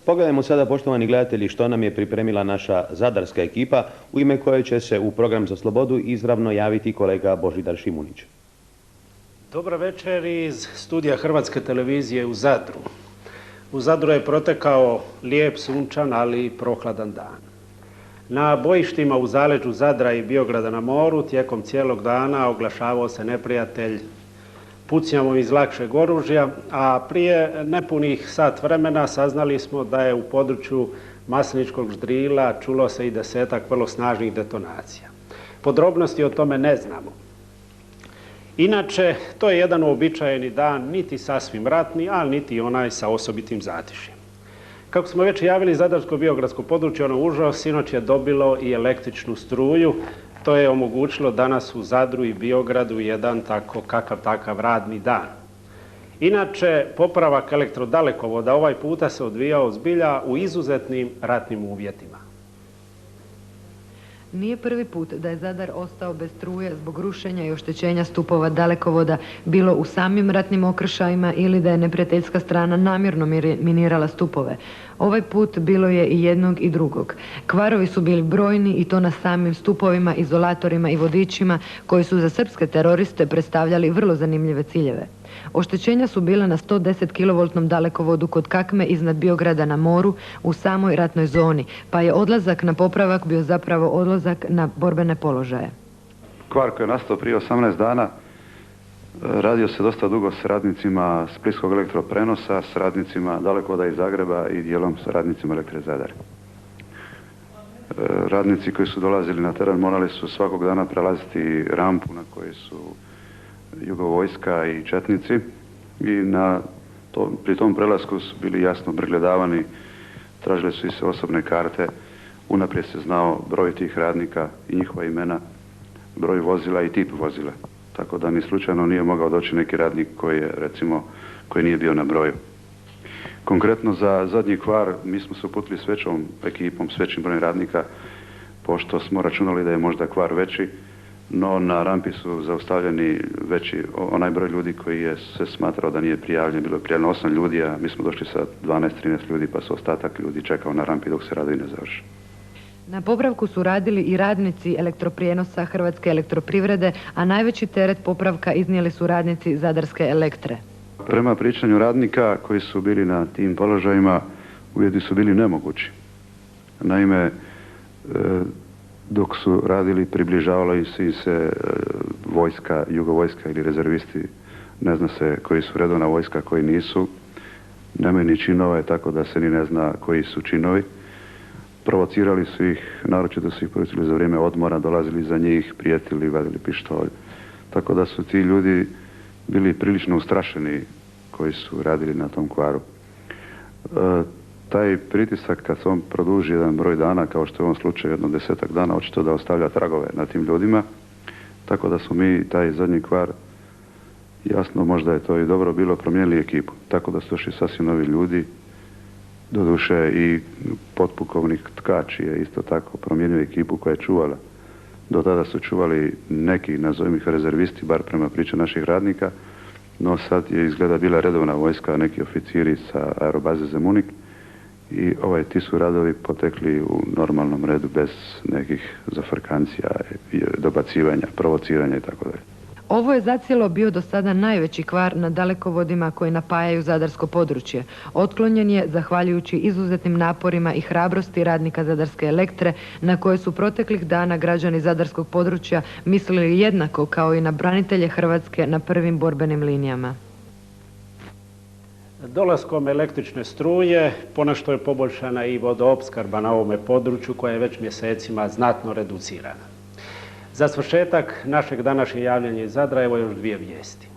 Pogledajmo sada, poštovani gledatelji, što nam je pripremila naša zadarska ekipa, u ime koje će se u program za slobodu izravno javiti kolega Božidar Šimunić. Dobar večer iz studija Hrvatske televizije u Zadru. U Zadru je protekao lijep, sunčan, ali i prohladan dan. Na bojištima u zaleđu Zadra i Biograda na moru tijekom cijelog dana oglašavao se neprijatelj pucnjavom iz lakšeg oružja, a prije nepunih sat vremena saznali smo da je u području Masleničkog ždrijela čulo se i 10-ak vrlo snažnih detonacija. Podrobnosti o tome ne znamo. Inače, to je jedan uobičajeni dan, niti sasvim ratni, ali niti onaj sa osobitim zatišjem. Kako smo već javili, Zadarsko-biogradsko područje, ono užo, sinoć je dobilo i električnu struju. To je omogućilo danas u Zadru i Biogradu jedan takav radni dan. Inače, popravak elektrodalekovoda ovaj puta se odvijao zbilja u izuzetnim ratnim uvjetima. Nije prvi put da je Zadar ostao bez struje zbog rušenja i oštećenja stupova dalekovoda, bilo u samim ratnim okršajima ili da je neprijateljska strana namjerno minirala stupove. Ovaj put bilo je i jednog i drugog. Kvarovi su bili brojni i to na samim stupovima, izolatorima i vodičima koji su za srpske teroriste predstavljali vrlo zanimljive ciljeve. Oštećenja su bila na 110 kV dalekovodu kod Kakme iznad Biograda na moru u samoj ratnoj zoni, pa je odlazak na popravak bio zapravo odlazak na borbene položaje. Kvar koji je nastao prije 18 dana radio se dosta dugo s radnicima Splitskog elektroprenosa, s radnicima dalekovoda iz Zagreba i dijelom s radnicima Elektre Zadar. Radnici koji su dolazili na teren morali su svakog dana prelaziti rampu na kojoj su jugovojska i četnici i pri tom prelasku su bili jasno pregledavani, tražili su i se osobne karte, unaprijed se znao broj tih radnika i njihova imena, broj vozila i tip vozila. Tako da ni slučajno nije mogao doći neki radnik koji nije bio na broju. Konkretno za zadnji kvar mi smo se uputili s većom ekipom, s većim brojem radnika, pošto smo računali da je možda kvar veći, no na rampi su zaustavljeni onaj broj ljudi koji je se smatrao da nije prijavljen. Bilo je prijavljeno 8 ljudi, a mi smo došli sa 12-13 ljudi, pa su ostatak ljudi čekao na rampi dok se radovi ne završi. Na popravku su radili i radnici elektroprijenosa Hrvatske elektroprivrede, a najveći teret popravka iznijeli su radnici Zadarske Elektre. Prema pričanju radnika koji su bili na tim položajima, uvjeti su bili nemogući. Naime, dok su radili, približavala im se vojska, jugovojska ili rezervisti, ne zna se koji su redovna vojska, koji nisu, nemaju ni činove, tako da se ni ne zna koji su činovi. Provocirali su ih, naročito su ih provocirali za vrijeme odmora, dolazili za njih, prijetili, vadili pištolj. Tako da su ti ljudi bili prilično ustrašeni koji su radili na tom kvaru. Taj pritisak, kad se on produži jedan broj dana, kao što je u ovom slučaju jedno 10-ak dana, očito da ostavlja tragove na tim ljudima. Tako da smo mi taj zadnji kvar, jasno možda je to i dobro bilo, promijenili ekipu. Tako da su došli sasvim novi ljudi. Doduše i potpukovnik Tkač je isto tako promijenio ekipu koja je čuvala. Do tada su čuvali neki, nazovimo ih rezervisti, bar prema priči naših radnika, no sad je izgleda bila redovna vojska, neki oficiri sa aerobaze Zemunik i ti su radovi potekli u normalnom redu bez nekih zafrkancija, dobacivanja, provociranja itd. Ovo je zacijelo bio do sada najveći kvar na dalekovodima koji napajaju zadarsko područje. Otklonjen je zahvaljujući izuzetnim naporima i hrabrosti radnika Zadarske Elektre, na koje su proteklih dana građani zadarskog područja mislili jednako kao i na branitelje Hrvatske na prvim borbenim linijama. Dolaskom električne struje ponešto je poboljšana i vodoopskrba na ovome području koja je već mjesecima znatno reducirana. Za svršetak našeg današnjeg javljanja iz Zadra evo još dvije vijesti.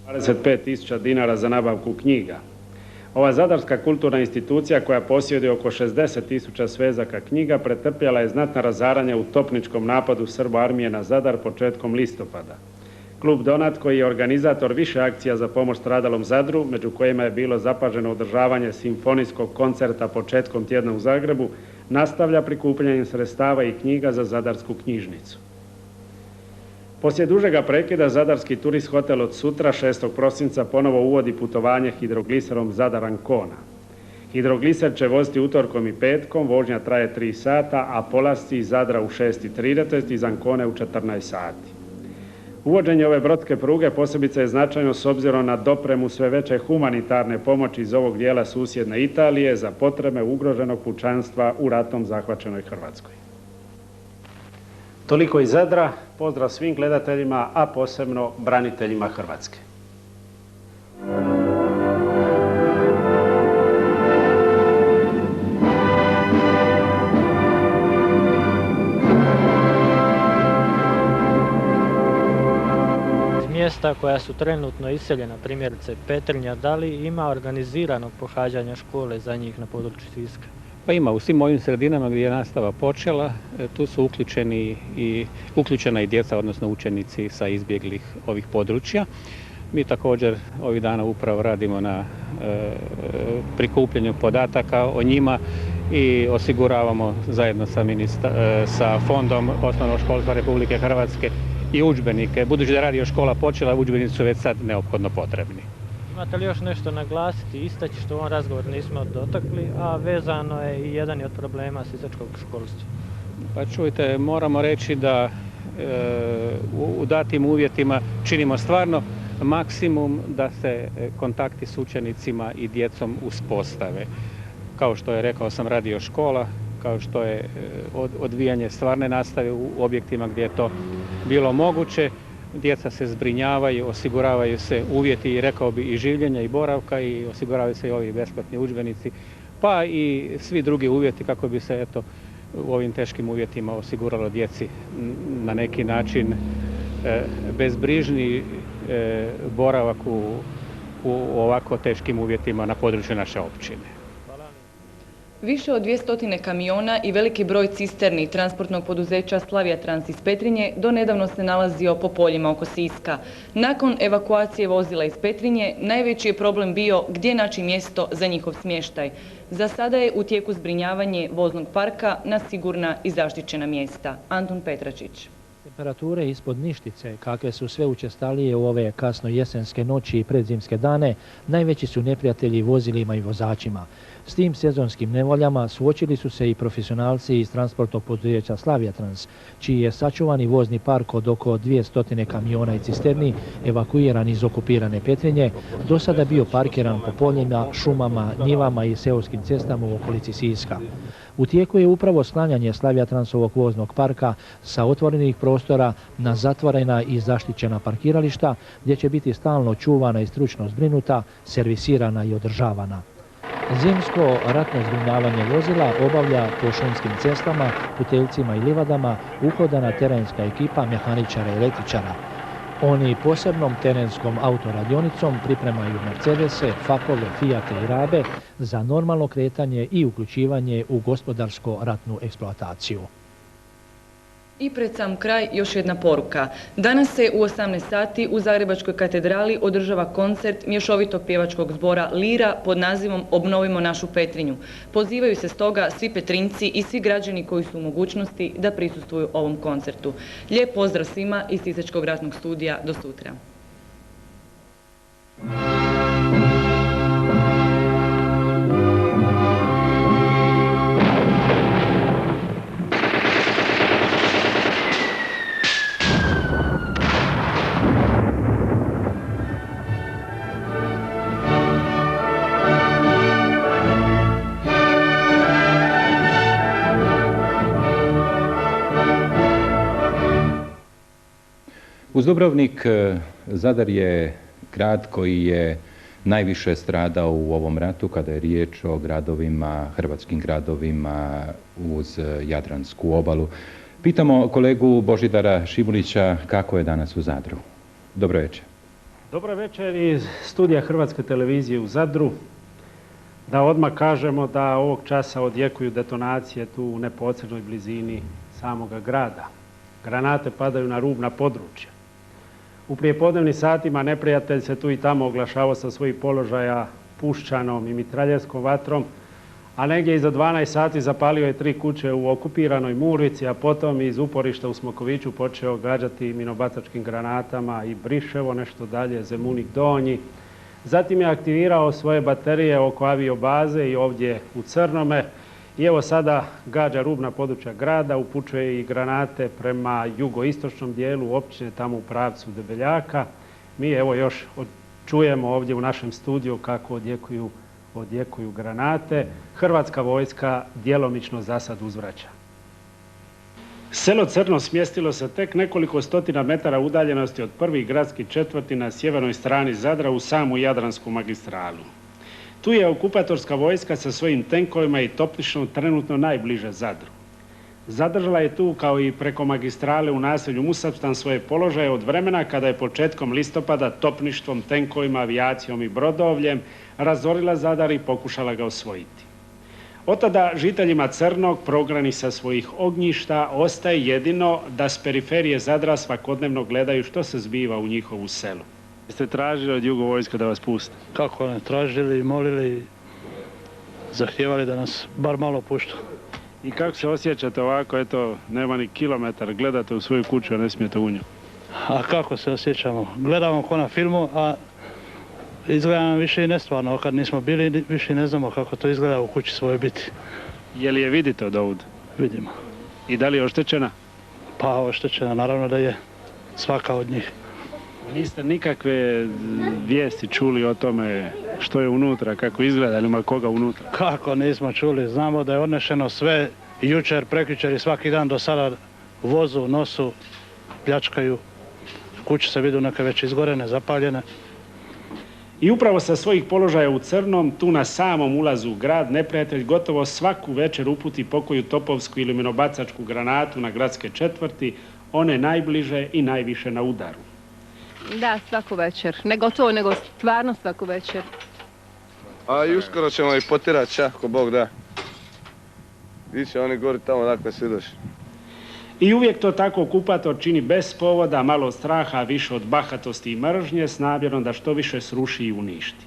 $25.000 za nabavku knjiga. Ova zadarska kulturna institucija koja posjeduje oko 60.000 svezaka knjiga pretrpjela je znatna razaranja u topničkom napadu Srbo-armije na Zadar početkom listopada. Klub Donat, koji je organizator više akcija za pomoć stradalom Zadru, među kojima je bilo zapaženo održavanje simfonijskog koncerta početkom tjedna u Zagrebu, nastavlja prikupljanjem sredstava i knjiga za Zadarsku knjižnicu. Poslije dužega prekida Zadarski turist hotel od sutra 6. prosinca ponovo uvodi putovanje hidrogliserom Zadar-Ancona. Hidrogliser će voziti utorkom i petkom, vožnja traje 3 sata, a polasci iz Zadra u 6:30, iz Ancone u 14 sati. Uvođenje ove brodske pruge posebice je značajno s obzirom na dopremu sve veće humanitarne pomoći iz ovog dijela susjedne Italije za potrebe ugroženog pučanstva u ratom zahvaćenoj Hrvatskoj. Toliko iz Zadra, pozdrav svim gledateljima, a posebno braniteljima Hrvatske. Mjesta koja su trenutno iseljena, primjerice Petrinja, da li ima organiziranog pohađanja škole za njih na području Siska? Pa ima, u svim ovim sredinama gdje je nastava počela, tu su uključena i djeca, odnosno učenici sa izbjeglih ovih područja. Mi također ovih dana upravo radimo na prikupljanju podataka o njima i osiguravamo zajedno sa Fondom osnovnog školstva Republike Hrvatske i udžbenike. Budući da radio škola počela, udžbenici su već sad neophodno potrebni. Imate li još nešto naglasiti, istaći što u ovom razgovoru nismo dotakli, a vezano je i jedan od problema sisačkog školstva? Pa čujte, moramo reći da u datim uvjetima činimo stvarno maksimum da se kontakti s učenicima i djecom uspostave. Kao što je rekao sam radio škola, kao što je odvijanje stvarne nastave u objektima gdje je to bilo moguće. Djeca se zbrinjavaju, osiguravaju se uvjeti i rekao bi i življenja i boravka i osiguravaju se i ovi besplatni udžbenici, pa i svi drugi uvjeti kako bi se u ovim teškim uvjetima osiguralo djeci na neki način bezbrižni boravak u ovako teškim uvjetima na području naše općine. Više od 200 kamiona i veliki broj cisterni transportnog poduzeća Slavija Trans iz Petrinje donedavno se nalazio po poljima oko Siska. Nakon evakuacije vozila iz Petrinje, najveći je problem bio gdje naći mjesto za njihov smještaj. Za sada je u tijeku zbrinjavanje voznog parka na sigurna i zaštićena mjesta. Anton Petračić. Temperature ispod ništice, kakve su sve učestalije u ove kasno jesenske noći i predzimske dane, najveći su neprijatelji vozilima i vozačima. S tim sezonskim nevoljama suočili su se i profesionalci iz transportnog poduzeća Slavija Trans, čiji je sačuvani vozni park od oko 200 kamiona i cisterni evakuiran iz okupirane Petrinje, do sada bio parkiran po poljima, šumama, njivama i seoskim cestama u okolici Siska. U tijeku je upravo sklanjanje Slavija Transovog voznog parka sa otvorenih prostora na zatvorena i zaštićena parkirališta, gdje će biti stalno čuvana i stručno zbrinuta, servisirana i održavana. Zimsko ratno zbrinjavanje vozila obavlja po šumskim cestama, puteljcima i livadama uhodana terenska ekipa mehaničara i električara. Oni posebnom terenskom autoradionicom pripremaju Mercedese, Fakove, Fijate i Rabe za normalno kretanje i uključivanje u gospodarsko-ratnu eksploataciju. I pred sam kraj još jedna poruka. Danas se u 18 sati u Zagrebačkoj katedrali održava koncert mješovitog pjevačkog zbora Lira pod nazivom Obnovimo našu Petrinju. Pozivaju se stoga svi Petrinjci i svi građani koji su u mogućnosti da prisustvuju ovom koncertu. Lijep pozdrav svima iz Sisačkog ratnog studija. Do sutra. Uz Dubrovnik, Zadar je grad koji je najviše stradao u ovom ratu kada je riječ o gradovima, hrvatskim gradovima uz Jadransku obalu. Pitamo kolegu Božidara Šimunića kako je danas u Zadru. Dobro večer. Dobro večer iz studija Hrvatske televizije u Zadru. Da odmah kažemo da ovog časa odjekuju detonacije tu u neposrednoj blizini samoga grada. Granate padaju na rubna područja. U prijepodnevnim satima neprijatelj se tu i tamo oglašavao sa svojih položaja puščanom i mitraljevskom vatrom, a negdje iza 12 sati zapalio je 3 kuće u okupiranoj Murvici, a potom iz uporišta u Smokoviću počeo gađati minobacačkim granatama i Briševo, nešto dalje, Zemunik Donji. Zatim je aktivirao svoje baterije oko aviobaze i ovdje u Crnome. I evo sada gađa rubna područja grada, upućuje i granate prema jugoistočnom dijelu općine, tamo u pravcu Debeljaka. Mi evo još čujemo ovdje u našem studiju kako odjekuju granate. Hrvatska vojska djelomično za sad uzvraća. Selo Crno smjestilo se tek nekoliko stotina metara udaljenosti od prvih gradskih četvrti na sjevernoj strani Zadra u samu Jadransku magistralu. Tu je okupatorska vojska sa svojim tenkovima i topništvom trenutno najbliže Zadru. Zadržala je tu, kao i preko magistrale u naselju Musapstan, svoje položaje od vremena kada je početkom listopada topništvom, tenkovima, avijacijom i brodovljem razorila Zadar i pokušala ga osvojiti. Od tada žiteljima Crnog, prognani sa svojih ognjišta, ostaje jedino da s periferije Zadra svakodnevno gledaju što se zbiva u njihovu selu. Jeste tražili od Jugovojska da vas puste? Kako ne, tražili, molili, zahtijevali da nas bar malo puštu. I kako se osjećate ovako, eto, nema ni kilometar, gledate u svoju kuću, a ne smijete u nju? A kako se osjećamo? Gledamo ko na filmu, a izgleda nam više i nestvarno. Kad nismo bili, više ne znamo kako to izgleda u kući svoje biti. Je li je vidite od ovdje? Vidimo. I da li je oštećena? Pa oštećena, naravno da je. Svaka od njih. Niste nikakve vijesti čuli o tome što je unutra, kako izgleda, ili ima koga unutra? Kako nismo čuli? Znamo da je odnešeno sve jučer, prekjučer i svaki dan do sada vozu, nosu, pljačkaju. Kuće se vidu neke već izgorene, zapaljene. I upravo sa svojih položaja u Crnom, tu na samom ulazu u grad, neprijatelj gotovo svaku večer uputi pokoju topovsku ili minobacačku granatu na gradske četvrti, one najbliže i najviše na udaru. Da, svaku večer. Ne gotovo, nego stvarno svaku večer. A i uskoro ćemo ih potirati, ako Bog da. Iće oni gori tamo dakle svi došli. I uvijek to tako okupator čini bez povoda, malo od straha, više od bahatosti i mržnje, s namjerom da što više sruši i uništi.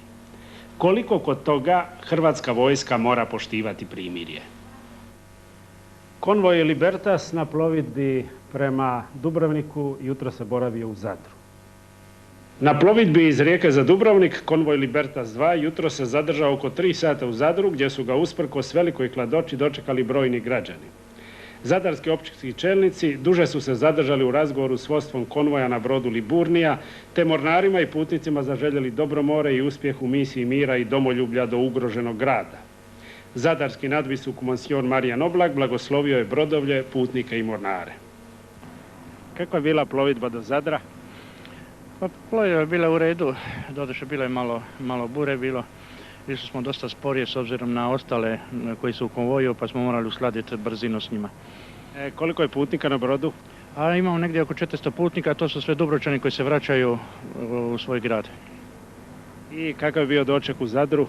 Koliko kod toga hrvatska vojska mora poštivati primirje? Konvoj Libertas na plovidbi prema Dubrovniku jutro se boravio u Zadru. Na plovidbi iz Rijeke za Dubrovnik konvoj Libertas 2 jutro se zadržao oko 3 sata u Zadru, gdje su ga usprkos velikoj hladoći dočekali brojni građani. Zadarski općinski čelnici duže su se zadržali u razgovoru s vodstvom konvoja na brodu Liburnija, te mornarima i putnicima zaželjeli dobro more i uspjeh u misiji mira i domoljublja do ugroženog grada. Zadarski nadvisuk monsion Marijan Oblak blagoslovio je brodovlje, putnike i mornare. Kakva je bila plovidba do Zadra? Pa plovidba je bila u redu, doduše bilo je malo bure bilo. Išli smo dosta sporije s obzirom na ostale koji su u konvoju, pa smo morali uskladiti brzinu s njima. Koliko je putnika na brodu? A imamo negdje oko 400 putnika, to su sve Dubrovčani koji se vraćaju u svoj grad. I kakav je bio doček u Zadru?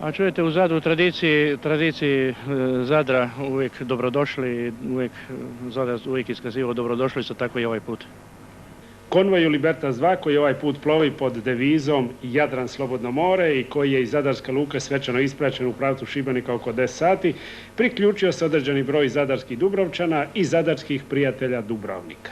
A čujete, u Zadru tradiciji Zadra uvijek dobrodošli, Zadar uvijek iskazivao dobrodošli su, tako i ovaj put. Konvoju Libertas 2 koji ovaj put plovi pod devizom Jadran slobodno more i koji je iz Zadarske luke svečano ispraćen u pravcu Šibenika oko 10 sati, priključio se određeni broj zadarskih Dubrovčana i zadarskih prijatelja Dubrovnika.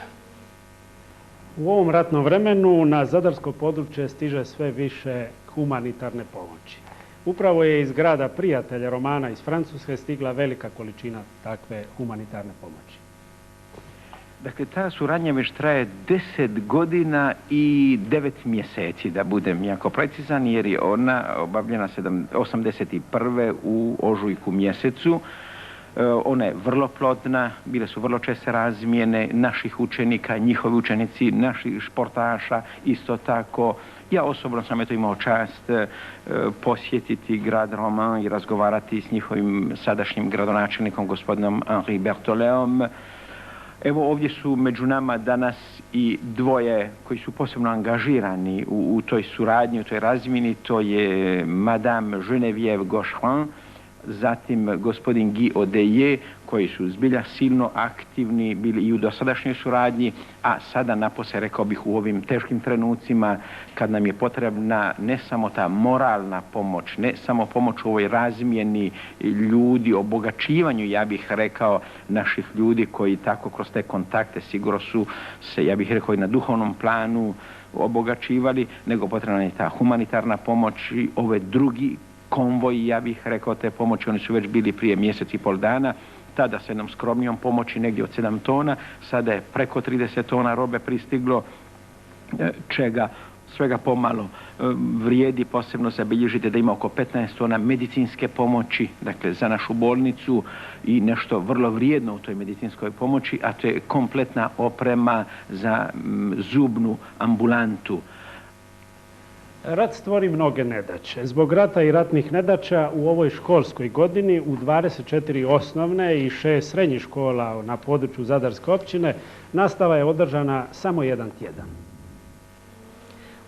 U ovom ratnom vremenu na zadarsko područje stiže sve više humanitarne pomoći. Upravo je iz grada prijatelja Romana iz Francuske stigla velika količina takve humanitarne pomoći. Dakle, ta suradnja već traje 10 godina i 9 mjeseci, da budem jako precizan, jer je ona obavljena 81. u ožujku mjesecu. Ona je vrlo plodna, bile su vrlo česte razmjene naših učenika, njihovi učenici, naših športaša, isto tako. Ja osobno sam imao čast posjetiti grad Roman i razgovarati s njihovim sadašnjim gradonačelnikom, gospodinom Henri Bertoleom. Evo ovdje su među nama danas i dvoje koji su posebno angažirani u toj suradnji, u toj razmjeni. To je Madame Geneviève Gaucherin, zatim gospodin Guy Odeje, koji su zbilja silno aktivni bili i u dosadašnjoj suradnji, a sada napose, rekao bih, u ovim teškim trenucima kad nam je potrebna ne samo ta moralna pomoć, ne samo pomoć u ovoj razmjeni ljudi, obogaćivanju, ja bih rekao, naših ljudi koji tako kroz te kontakte sigurno su se, ja bih rekao, i na duhovnom planu obogaćivali, nego potrebna je ta humanitarna pomoć i ove drugi konvoji, ja bih rekao, te pomoći. Oni su već bili prije mjesec i pol dana, tada sa jednom skromnijom pomoći negdje od 7 tona, sada je preko 30 tona robe pristiglo, čega svega pomalo vrijedi posebno zabilježiti da ima oko 15 tona medicinske pomoći, dakle za našu bolnicu, i nešto vrlo vrijedno u toj medicinskoj pomoći, a to je kompletna oprema za zubnu ambulantu. Rat stvori mnoge nedaće. Zbog rata i ratnih nedaća u ovoj školskoj godini u 24 osnovne i 6 srednjih škola na području Zadarske općine nastava je održana samo jedan tjedan.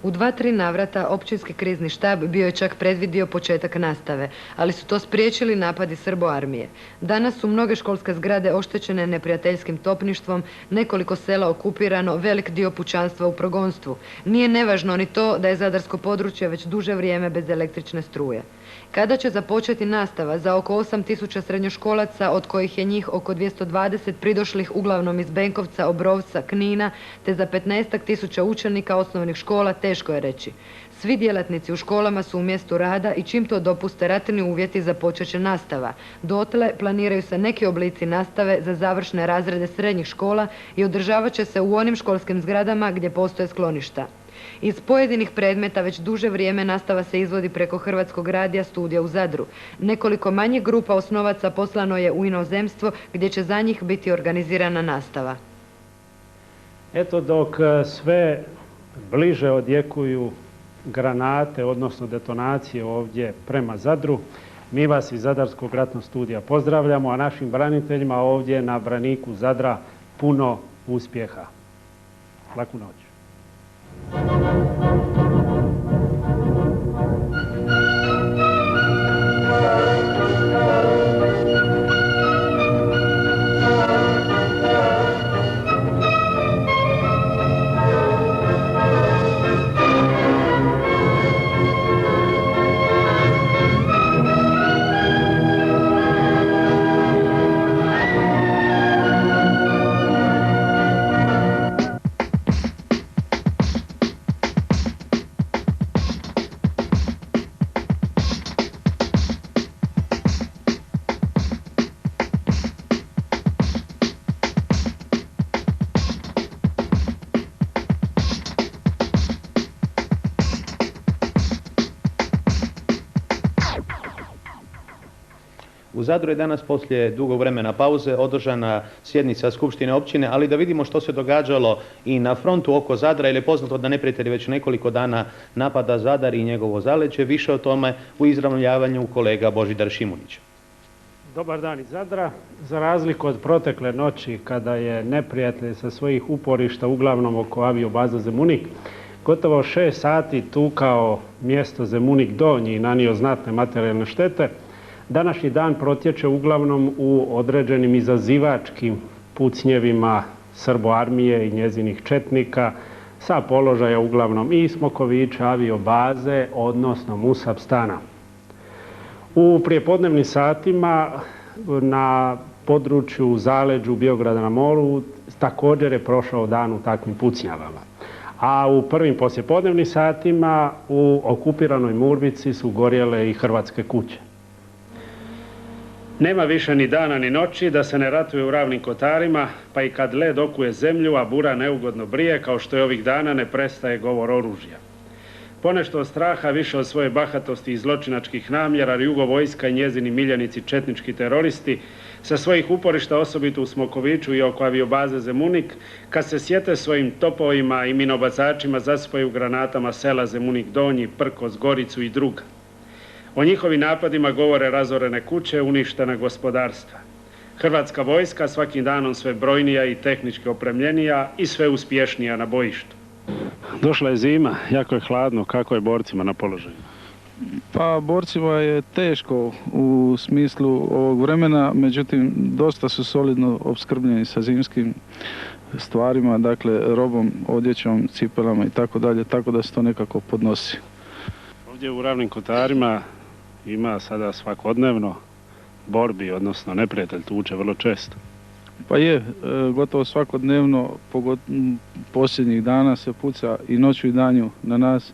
U 2-3 navrata općinski krizni štab bio je čak predvidio početak nastave, ali su to spriječili napadi Srbo-armije. Danas su mnoge školske zgrade oštećene neprijateljskim topništvom, nekoliko sela okupirano, velik dio pučanstva u progonstvu. Nije nevažno ni to da je zadarsko područje već duže vrijeme bez električne struje. Kada će započeti nastava za oko 8.000 srednjoškolaca, od kojih je njih oko 220 pridošlih uglavnom iz Benkovca, Obrovca, Knina, te za 15.000 učenika osnovnih škola, teško je reći. Svi djelatnici u školama su u mjestu rada i čim to dopuste ratni uvjeti započet će nastava. Dotle planiraju se neki oblici nastave za završne razrede srednjih škola i održavat će se u onim školskim zgradama gdje postoje skloništa. Iz pojedinih predmeta već duže vrijeme nastava se izvodi preko Hrvatskog radija studija u Zadru. Nekoliko manjih grupa osnovaca poslano je u inozemstvo gdje će za njih biti organizirana nastava. Eto, dok sve bliže odjekuju granate, odnosno detonacije ovdje prema Zadru, mi vas iz Zadarskog ratnog studija pozdravljamo, a našim braniteljima ovdje na braniku Zadra puno uspjeha. Laku noć. U Zadru je danas poslije dugog vremena pauze održana sjednica Skupštine općine, ali da vidimo što se događalo i na frontu oko Zadra, jer je poznato da neprijatelj već nekoliko dana napada Zadar i njegovo zaleđe. Više o tome u izravnom javanju kolega Božidar Šimunić. Dobar dan iz Zadra. Za razliku od protekle noći kada je neprijatelj sa svojih uporišta uglavnom oko aviobaza Zemunik gotovo 6 sati tukao mjesto Zemunik Donji i nanio znatne materijalne štete, današnji dan protječe uglavnom u određenim izazivačkim pucnjevima Srbo-armije i njezinih četnika sa položaja uglavnom i Smokovića, aviobaze, odnosno Musab-stana. U prijepodnevnim satima na području zaleđu Biograda na moru također je prošao dan u takvim pucnjavama. A u prvim poslijepodnevnim satima u okupiranoj Murvici su gorjele i hrvatske kuće. Nema više ni dana ni noći da se ne ratuje u Ravnim Kotarima, pa i kad led okuje zemlju, a bura neugodno brije, kao što je ovih dana, ne prestaje govor oružja. Ponešto od straha, više od svoje bahatosti i zločinačkih namjera, Jugo vojska i njezini miljenici četnički teroristi sa svojih uporišta, osobito u Smokoviću i oko aviobaze Zemunik, kad se sjete svojim topovima i minobacačima, zasipaju granatama sela Zemunik Donji, Prkos, Goricu i druga. O njihovim napadima govore razorene kuće, uništena gospodarstva. Hrvatska vojska svakim danom sve brojnija i tehnički opremljenija i sve uspješnija na bojištu. Došla je zima, jako je hladno, kako je borcima na položaju? Pa borcima je teško u smislu ovog vremena, međutim dosta su solidno opskrbljeni sa zimskim stvarima, dakle robom, odjećom, cipelama i tako dalje, tako da se to nekako podnosi. Ovdje u Ravnim Kotarima ima sada svakodnevno borbi, odnosno neprijatelj tuče vrlo često. Pa je, gotovo svakodnevno, posljednjih dana se puca i noću i danju na nas.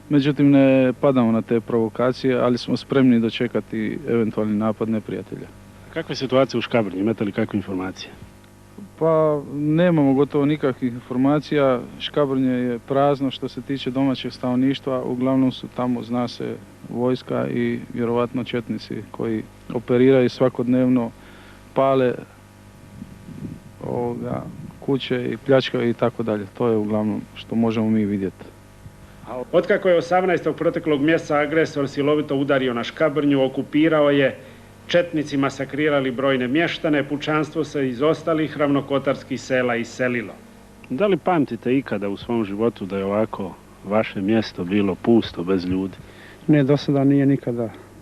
Međutim, ne padamo na te provokacije, ali smo spremni dočekati eventualni napad neprijatelja. Kakva je situacija u Škabrnji? Imate li kakve informacije? Pa nemamo gotovo nikakvih informacija. Škabrnje je prazno što se tiče domaćeg stanovništva. Uglavnom su tamo, zna se, vojska i vjerovatno četnici koji operiraju svakodnevno, pale kuće i pljačkaju i tako dalje. To je uglavnom što možemo mi vidjeti. Otkako je 18. proteklog mjeseca agresor silovito udario na Škabrnju, okupirao je, četnici masakrirali brojne mještane, pučanstvo se iz ostalih ravnokotarskih sela iselilo. Da li pamtite ikada u svom životu da je ovako vaše mjesto bilo pusto, bez ljudi? Ne, do sada nije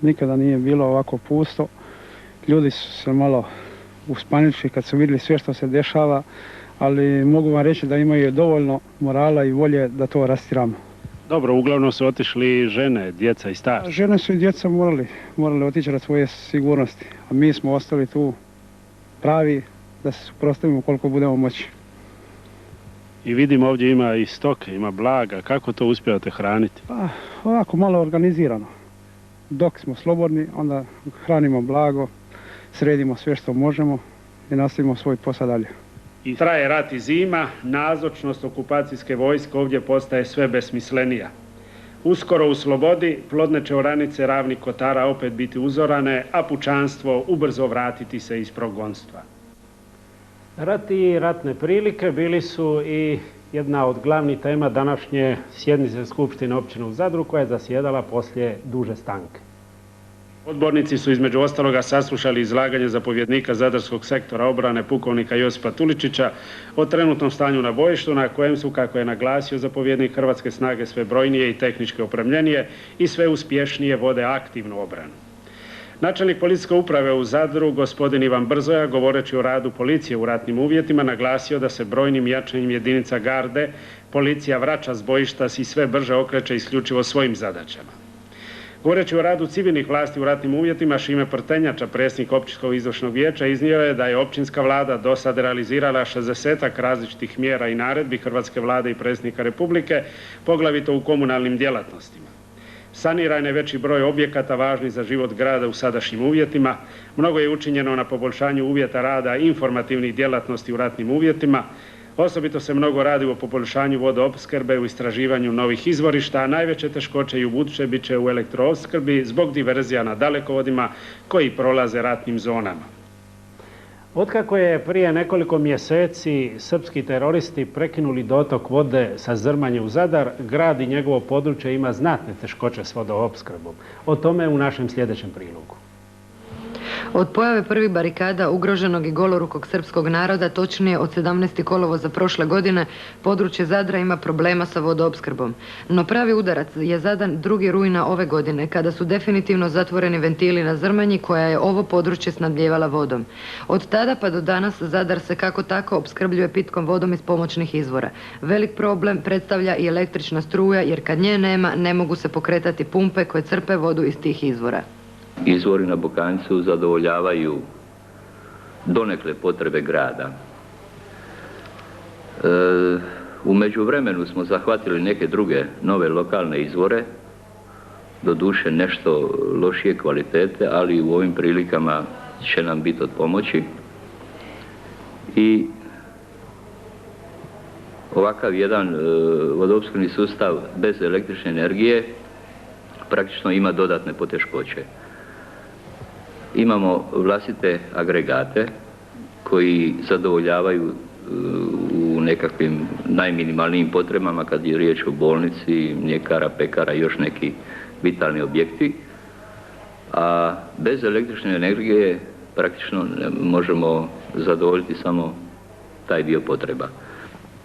nikada nije bilo ovako pusto. Ljudi su se malo uspaničili kad su vidjeli sve što se dešava, ali mogu vam reći da imaju dovoljno morala i volje da to rastiramo. Dobro, uglavnom su otišli žene, djeca i starci. Žene su i djeca morali otići radi svoje sigurnosti, a mi smo ostali tu pravi da se suprotstavimo koliko budemo moći. I vidimo ovdje ima i stoke, ima blaga, kako to uspijevate hraniti? Pa, ovako malo organizirano. Dok smo slobodni, onda hranimo blago, sredimo sve što možemo i nastavimo svoj posao dalje. I traje rat i zima, nazočnost okupacijske vojske ovdje postaje sve besmislenija. Uskoro u slobodi plodne će oranice Ravnih Kotara opet biti uzorane, a pučanstvo ubrzo vratiti se iz progonstva. Rat i ratne prilike bili su i jedna od glavnih tema današnje sjednice Skupštine općine u Zadru, koja je zasjedala poslije duže stanke. Odbornici su između ostaloga saslušali izlaganje zapovjednika Zadarskog sektora obrane pukovnika Josipa Tuličića o trenutnom stanju na bojištu, na kojem su, kako je naglasio zapovjednik, hrvatske snage sve brojnije i tehnički opremljenije i sve uspješnije vode aktivnu obranu. Načelnik policijske uprave u Zadru, gospodin Ivan Brzoja, govoreći o radu policije u ratnim uvjetima, naglasio da se brojnim jačanjem jedinica garde policija vraća s bojišta i sve brže okreće isključivo svojim zadaćama. Govoreći o radu civilnih vlasti u ratnim uvjetima, Šime Prtenjača, predsjednik općinskog izvršnog vijeća, iznio je da je općinska vlada do sad realizirala 60-ak različitih mjera i naredbi hrvatske vlade i predsjednika Republike, poglavito u komunalnim djelatnostima. Saniran je veći broj objekata važnih za život grada u sadašnjim uvjetima, mnogo je učinjeno na poboljšanju uvjeta rada informativnih djelatnosti u ratnim uvjetima, osobito se mnogo radi o poboljšanju vodoopskrbe, u istraživanju novih izvorišta, a najveće teškoće i u buduće bit će u elektroopskrbi zbog diverzija na dalekovodima koji prolaze ratnim zonama. Otkako je prije nekoliko mjeseci srpski teroristi prekinuli dotok vode sa Zrmanje u Zadar, grad i njegovo područje ima znatne teškoće s vodoopskrbom. O tome u našem sljedećem prilogu. Od pojave prvih barikada ugroženog i golorukog srpskog naroda, točnije od 17. kolovoza prošle godine, područje Zadra ima problema sa vodoopskrbom. No pravi udarac je zadan 2. rujna ove godine, kada su definitivno zatvoreni ventili na Zrmanji, koja je ovo područje snabdjevala vodom. Od tada pa do danas Zadar se kako tako opskrbljuje pitkom vodom iz pomoćnih izvora. Velik problem predstavlja i električna struja, jer kad nje nema, ne mogu se pokretati pumpe koje crpe vodu iz tih izvora. Izvori na Bokanjcu zadovoljavaju donekle potrebe grada. U međuvremenu smo zahvatili neke druge nove lokalne izvore, doduše nešto lošije kvalitete, ali u ovim prilikama će nam biti od pomoći. I ovakav jedan vodoopskrbni sustav bez električne energije praktično ima dodatne poteškoće. Imamo vlastite agregate koji zadovoljavaju u nekakvim najminimalnijim potrebama kad je riječ o bolnici, mljekara, pekara i još neki vitalni objekti, a bez električne energije praktično možemo zadovoljiti samo taj dio potreba.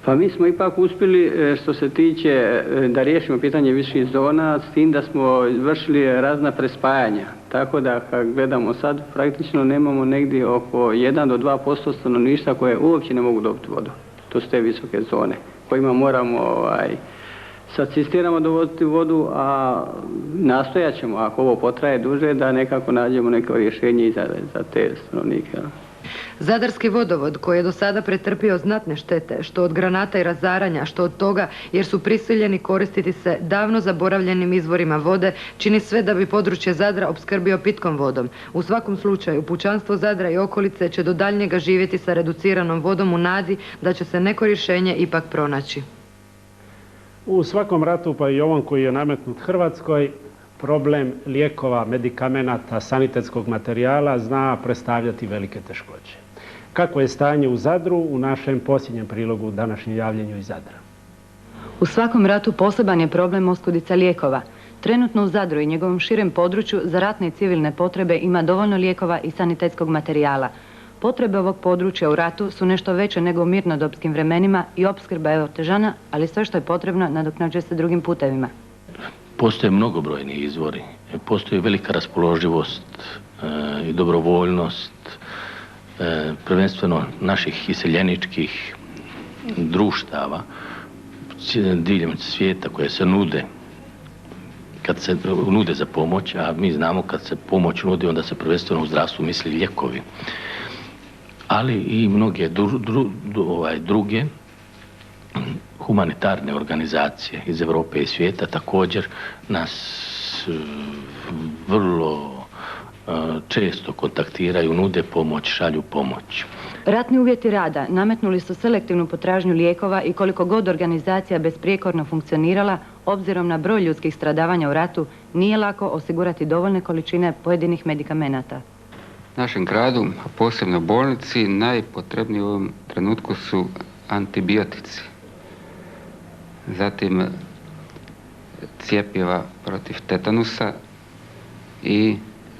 Pa mi smo ipak uspjeli što se tiče da riješimo pitanje viših zona s tim da smo izvršili razna prespajanja. Tako da kad gledamo sad praktično nemamo negdje oko 1 do 2% stanovništva koje uopće ne mogu dobiti vodu. To su te visoke zone kojima moramo sa cisternama dovoditi vodu, a nastojat ćemo ako ovo potraje duže da nekako nađemo neko rješenje i za te stanovnike. Zadarski vodovod koji je do sada pretrpio znatne štete, što od granata i razaranja, što od toga jer su prisiljeni koristiti se davno zaboravljenim izvorima vode, čini sve da bi područje Zadra opskrbio pitkom vodom. U svakom slučaju, pučanstvo Zadra i okolice će do daljnjega živjeti sa reduciranom vodom u nadi da će se neko rješenje ipak pronaći. U svakom ratu, pa i ovom koji je nametnut Hrvatskoj, problem lijekova, medikamenata, sanitetskog materijala zna predstavljati velike teškoće. Kako je stanje u Zadru u našem posljednjem prilogu današnjem javljenju iz Zadra? U svakom ratu poseban je problem oskudica lijekova. Trenutno u Zadru i njegovom širem području za ratne i civilne potrebe ima dovoljno lijekova i sanitetskog materijala. Potrebe ovog područja u ratu su nešto veće nego u mirnodopskim vremenima i opskrba je otežana, ali sve što je potrebno nadoknađuje se drugim putevima. Postoje mnogobrojni izvori, postoji velika raspoloživost i dobrovoljnost, prvenstveno naših iseljeničkih društava diljem svijeta koje se nude, kad se nude za pomoć, a mi znamo kad se pomoć nudi onda se prvenstveno u zdravstvu misli lijekovi, ali i mnoge druge humanitarne organizacije iz Europe i svijeta također nas vrlo često kontaktiraju, nude pomoć, šalju pomoć. Ratni uvjeti rada nametnuli su selektivnu potražnju lijekova i koliko god organizacija besprijekorno funkcionirala, obzirom na broj ljudskih stradavanja u ratu, nije lako osigurati dovoljne količine pojedinih medikamenata. Našem gradu, a posebno bolnici, najpotrebniji u ovom trenutku su antibiotici. Zatim cjepiva protiv tetanusa i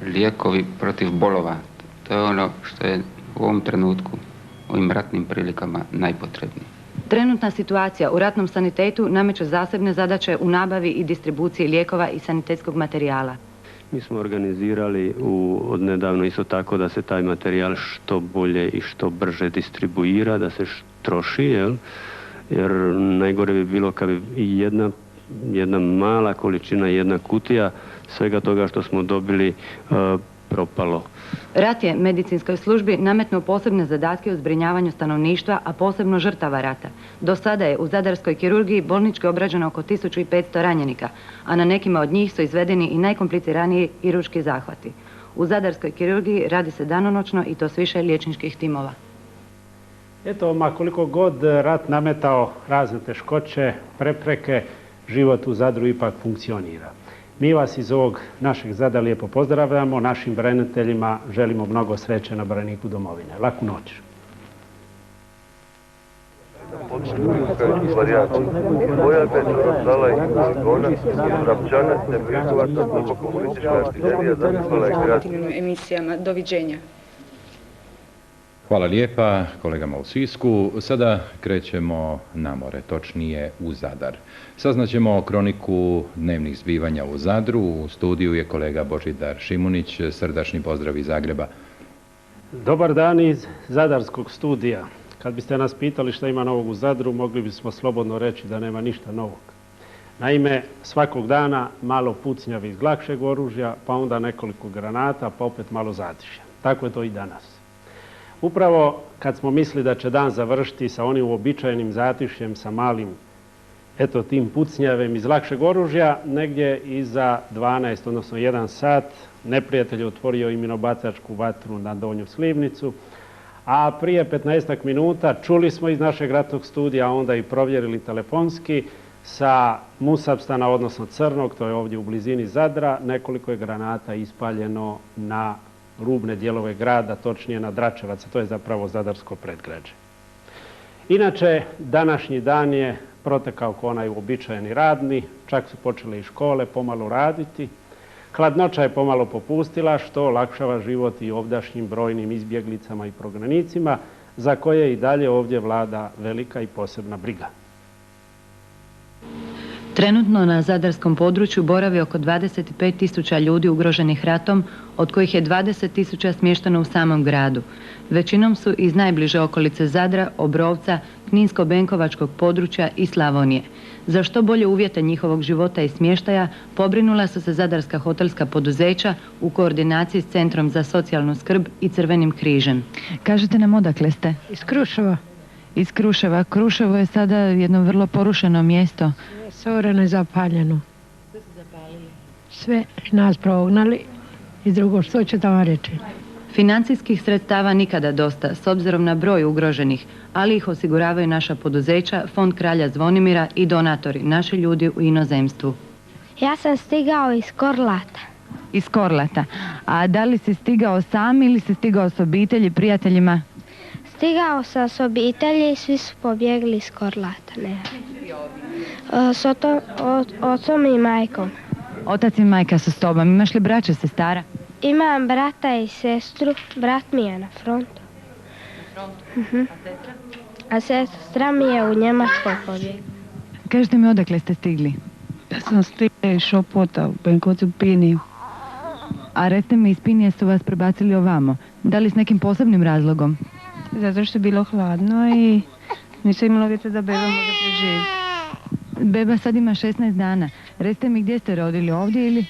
lijekovi protiv bolova. To je ono što je u ovom trenutku, u ovim ratnim prilikama najpotrebnije. Trenutna situacija u ratnom sanitetu nameće zasebne zadaće u nabavi i distribuciji lijekova i sanitetskog materijala. Mi smo organizirali odnedavno isto tako da se taj materijal što bolje i što brže distribuira, da se troši, jer najgore bi bilo kad bi jedna mala količina, jedna kutija svega toga što smo dobili propalo. Rat je medicinskoj službi nametnuo posebne zadatke u zbrinjavanju stanovništva, a posebno žrtava rata. Do sada je u zadarskoj kirurgiji bolnički obrađeno oko 1500 ranjenika, a na nekima od njih su izvedeni i najkompliciraniji kirurški zahvati. U zadarskoj kirurgiji radi se danonoćno i to s više liječničkih timova. Eto, ma koliko god rat nametao razne teškoće, prepreke, život u Zadru ipak funkcionira. Mi vas iz ovog našeg Zadra lijepo pozdravljamo, našim braniteljima želimo mnogo sreće na braniku domovine. Laku noć. Emisijama. Doviđenja. Hvala lijepa kolegama u Sisku. Sada krećemo na more, točnije u Zadar. Saznaćemo kroniku dnevnih zbivanja u Zadru. U studiju je kolega Božidar Šimunić. Srdačni pozdrav iz Zagreba. Dobar dan iz Zadarskog studija. Kad biste nas pitali šta ima novog u Zadru, mogli bismo slobodno reći da nema ništa novog. Naime, svakog dana malo pucnjavi iz lakšeg oružja, pa onda nekoliko granata, pa opet malo zatišja. Tako je to i danas. Upravo kad smo mislili da će dan završiti sa onim uobičajenim zatišjem, sa malim, eto tim pucnjavem iz lakšeg oružja, negdje iza 12, odnosno 1 sat, neprijatelj je otvorio i minobacačku vatru na Donju Slivnicu, a prije 15 minuta čuli smo iz našeg ratnog studija, a onda i provjerili telefonski, sa Musabstana, odnosno Crnog, to je ovdje u blizini Zadra, nekoliko je granata ispaljeno na rubne dijelove grada, točnije na Dračevac, to je zapravo zadarsko predgrađe. Inače, današnji dan je protekao kao onaj uobičajeni radni, čak su počele i škole pomalo raditi. Hladnoća je pomalo popustila, što olakšava život i ovdašnjim brojnim izbjeglicama i prognanicima, za koje i dalje ovdje vlada velika i posebna briga. Trenutno na zadarskom području boravi oko 25.000 ljudi ugroženih ratom, od kojih je 20.000 smješteno u samom gradu. Većinom su iz najbliže okolice Zadra, Obrovca, Kninsko-Benkovačkog područja i Slavonije. Za što bolje uvjete njihovog života i smještaja pobrinula su se zadarska hotelska poduzeća u koordinaciji s Centrom za socijalnu skrb i Crvenim križem. Kažete nam odakle ste? Iz Kruševa. Iz Kruševa. Kruševo je sada jedno vrlo porušeno mjesto. Sve je zapaljeno. Sve nas prognali i drugo što će tamo reći. Financijskih sredstava nikada dosta, s obzirom na broj ugroženih, ali ih osiguravaju naša poduzeća, Fond Kralja Zvonimira i donatori, naši ljudi u inozemstvu. Ja sam stigao iz Korlata. Iz Korlata. A da li si stigao sam ili si stigao s obitelji, prijateljima? Stigao sam s obitelji i svi su pobjegli iz Korlata. S ocom i majkom. Otac i majka su s tobom. Imaš li braća, sestara? Imam brata i sestru. Brat mi je na frontu. A sestra mi je u Njemačkoj pobjegla. Kažete mi odakle ste stigli? Ja sam stigla iz Šopota u Benkovcu Piniju. A recite mi, iz Pinije su vas prebacili ovamo. Da li s nekim posebnim razlogom? Zato što je bilo hladno i nisam imala uvjeta da beba može preživjeti. Beba sad ima 16 dana. Recite mi, gdje ste rodili, ovdje ili?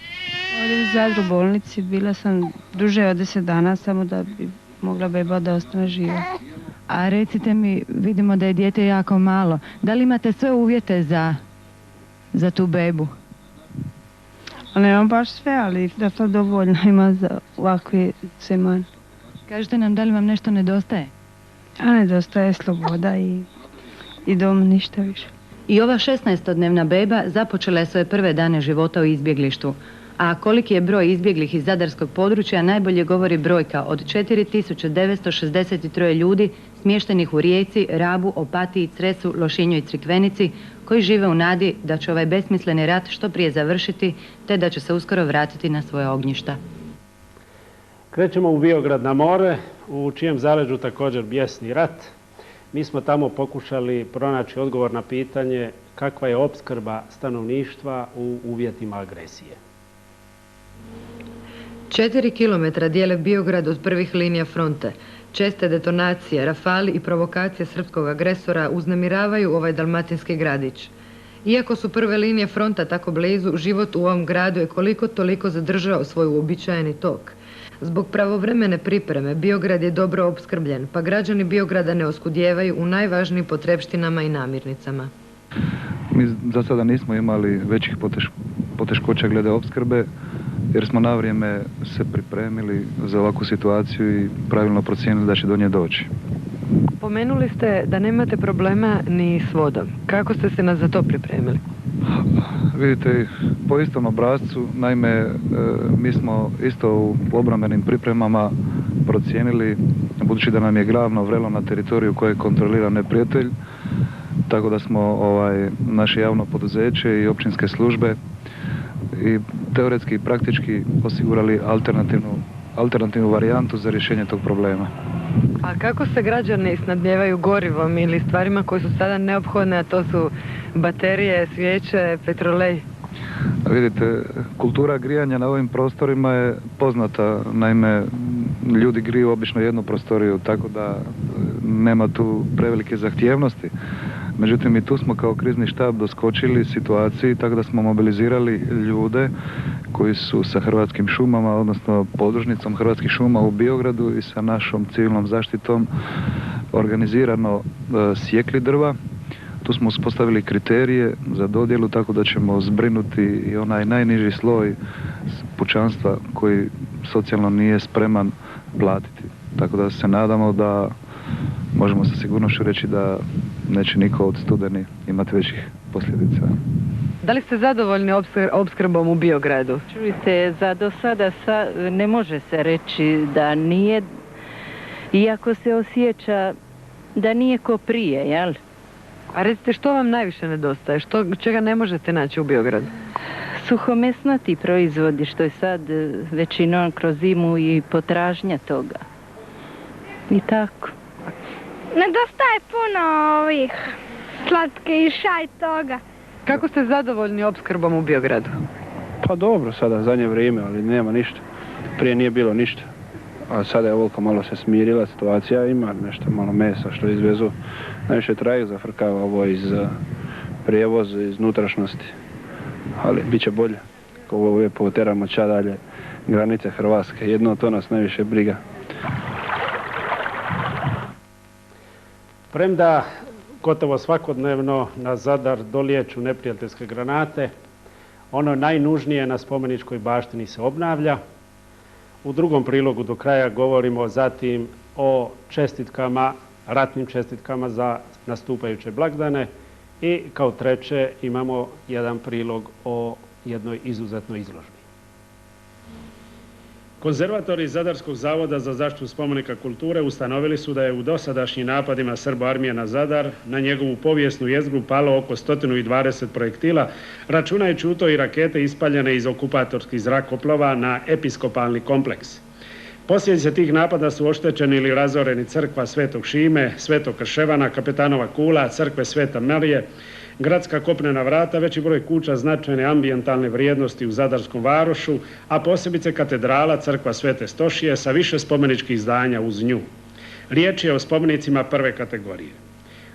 Ovdje u Zadru bolnici. Bila sam duže od 10 dana samo da bi mogla beba da ostane živa. A recite mi, vidimo da je dijete jako malo. Da li imate sve uvjete za tu bebu? Nemam baš sve, ali da to dovoljno ima za ovakve semane. Kažete nam, da li vam nešto nedostaje? A nedostaje sloboda i dom, ništa više. I ova 16-dnevna beba započela je svoje prve dane života u izbjeglištvu. A koliki je broj izbjeglih iz zadarskog područja najbolje govori brojka od 4.963 ljudi smještenih u Rijeci, Rabu, Opatiji, Cresu, Lošinju i Crikvenici, koji žive u nadi da će ovaj besmisleni rat što prije završiti, te da će se uskoro vratiti na svoje ognjišta. Krećemo u Biograd na more, u čijem zaleđu također bijesni rat. Mi smo tamo pokušali pronaći odgovor na pitanje kakva je opskrba stanovništva u uvjetima agresije. 4 kilometra dijele Biograd od prvih linija fronte. Česte detonacije, rafali i provokacije srpskog agresora uznemiravaju ovaj dalmatinski gradić. Iako su prve linije fronta tako blizu, život u ovom gradu je koliko toliko zadržao svoj uobičajeni tok. Zbog pravovremene pripreme Biograd je dobro opskrbljen, pa građani Biograda ne oskudijevaju u najvažnijim potrepštinama i namirnicama. Mi za sada nismo imali većih poteškoća glede opskrbe, jer smo na vrijeme se pripremili za ovakvu situaciju i pravilno procijenili da će do nje doći. Pomenuli ste da nemate problema ni s vodom. Kako ste se nas za to pripremili? Vidite, po istom obrascu, naime, mi smo isto u obrambenim pripremama procijenili, budući da nam je glavno vrelo na teritoriju koje kontrolira neprijatelj, tako da smo naše javno poduzeće i općinske službe i teoretski i praktički osigurali alternativnu varijantu za rješenje tog problema. A kako se građani snabdijevaju gorivom ili stvarima koje su sada neophodne, a to su baterije, svijeće, petrolej? Vidite, kultura grijanja na ovim prostorima je poznata. Naime, ljudi griju obično jednu prostoriju, tako da nema tu prevelike zahtjevnosti. Međutim, i tu smo kao krizni štab doskočili situaciji, tako da smo mobilizirali ljude koji su sa Hrvatskim šumama, odnosno podružnicom Hrvatskih šuma u Biogradu i sa našom civilnom zaštitom organizirano sjekli drva. Tu smo uspostavili kriterije za dodjelu, tako da ćemo zbrinuti i onaj najniži sloj pučanstva koji socijalno nije spreman platiti. Tako da se nadamo da možemo sa sigurnošću reći da neće niko od studeni imati većih posljedica. Da li ste zadovoljni opskrbom u Biogradu? Čujte, za do sada ne može se reći da nije, iako se osjeća da nije ko prije, jel? A recite, što vam najviše nedostaje? Čega ne možete naći u Biogradu? Suhomesnati proizvodi, što je sad većinom kroz zimu i potražnja toga. I tako. Nedostaje puno ovih slatkiša i toga. Kako ste zadovoljni opskrbom u Biogradu? Pa dobro sada, zadnje vrijeme, ali nema ništa. Prije nije bilo ništa. A sada je ovoliko malo se smirila situacija, ima nešto malo mesa što izvezu. Najviše trajek zafrkava ovo iz prijevoza, iz unutrašnjosti. Ali bit će bolje. Ako ovo je poteramo ča dalje granice Hrvatske. Jedno to nas najviše briga. Premda gotovo svakodnevno na Zadar doliječu neprijateljske granate, ono najnužnije na spomeničkoj baštini se obnavlja. U drugom prilogu do kraja govorimo zatim o čestitkama, ratnim čestitkama za nastupajuće blagdane i kao treće imamo jedan prilog o jednoj izuzetnoj izložbi. Konzervatori Zadarskog zavoda za zaštitu spomenika kulture ustanovili su da je u dosadašnjim napadima Srbo-armije na Zadar na njegovu povijesnu jezgru palo oko 120 projektila, računajući u to i rakete ispaljene iz okupatorskih zrakoplova na episkopalni kompleks. Posljedice tih napada su oštećeni ili razoreni crkva Svetog Šime, Svetog Krševana, Kapetanova kula, crkve Sveta Marije, gradska kopnena vrata, veći broj kuća značajne ambijentalne vrijednosti u Zadarskom varošu, a posebice katedrala crkva Svete Stošije sa više spomeničkih zdanja uz nju. Riječ je o spomenicima prve kategorije.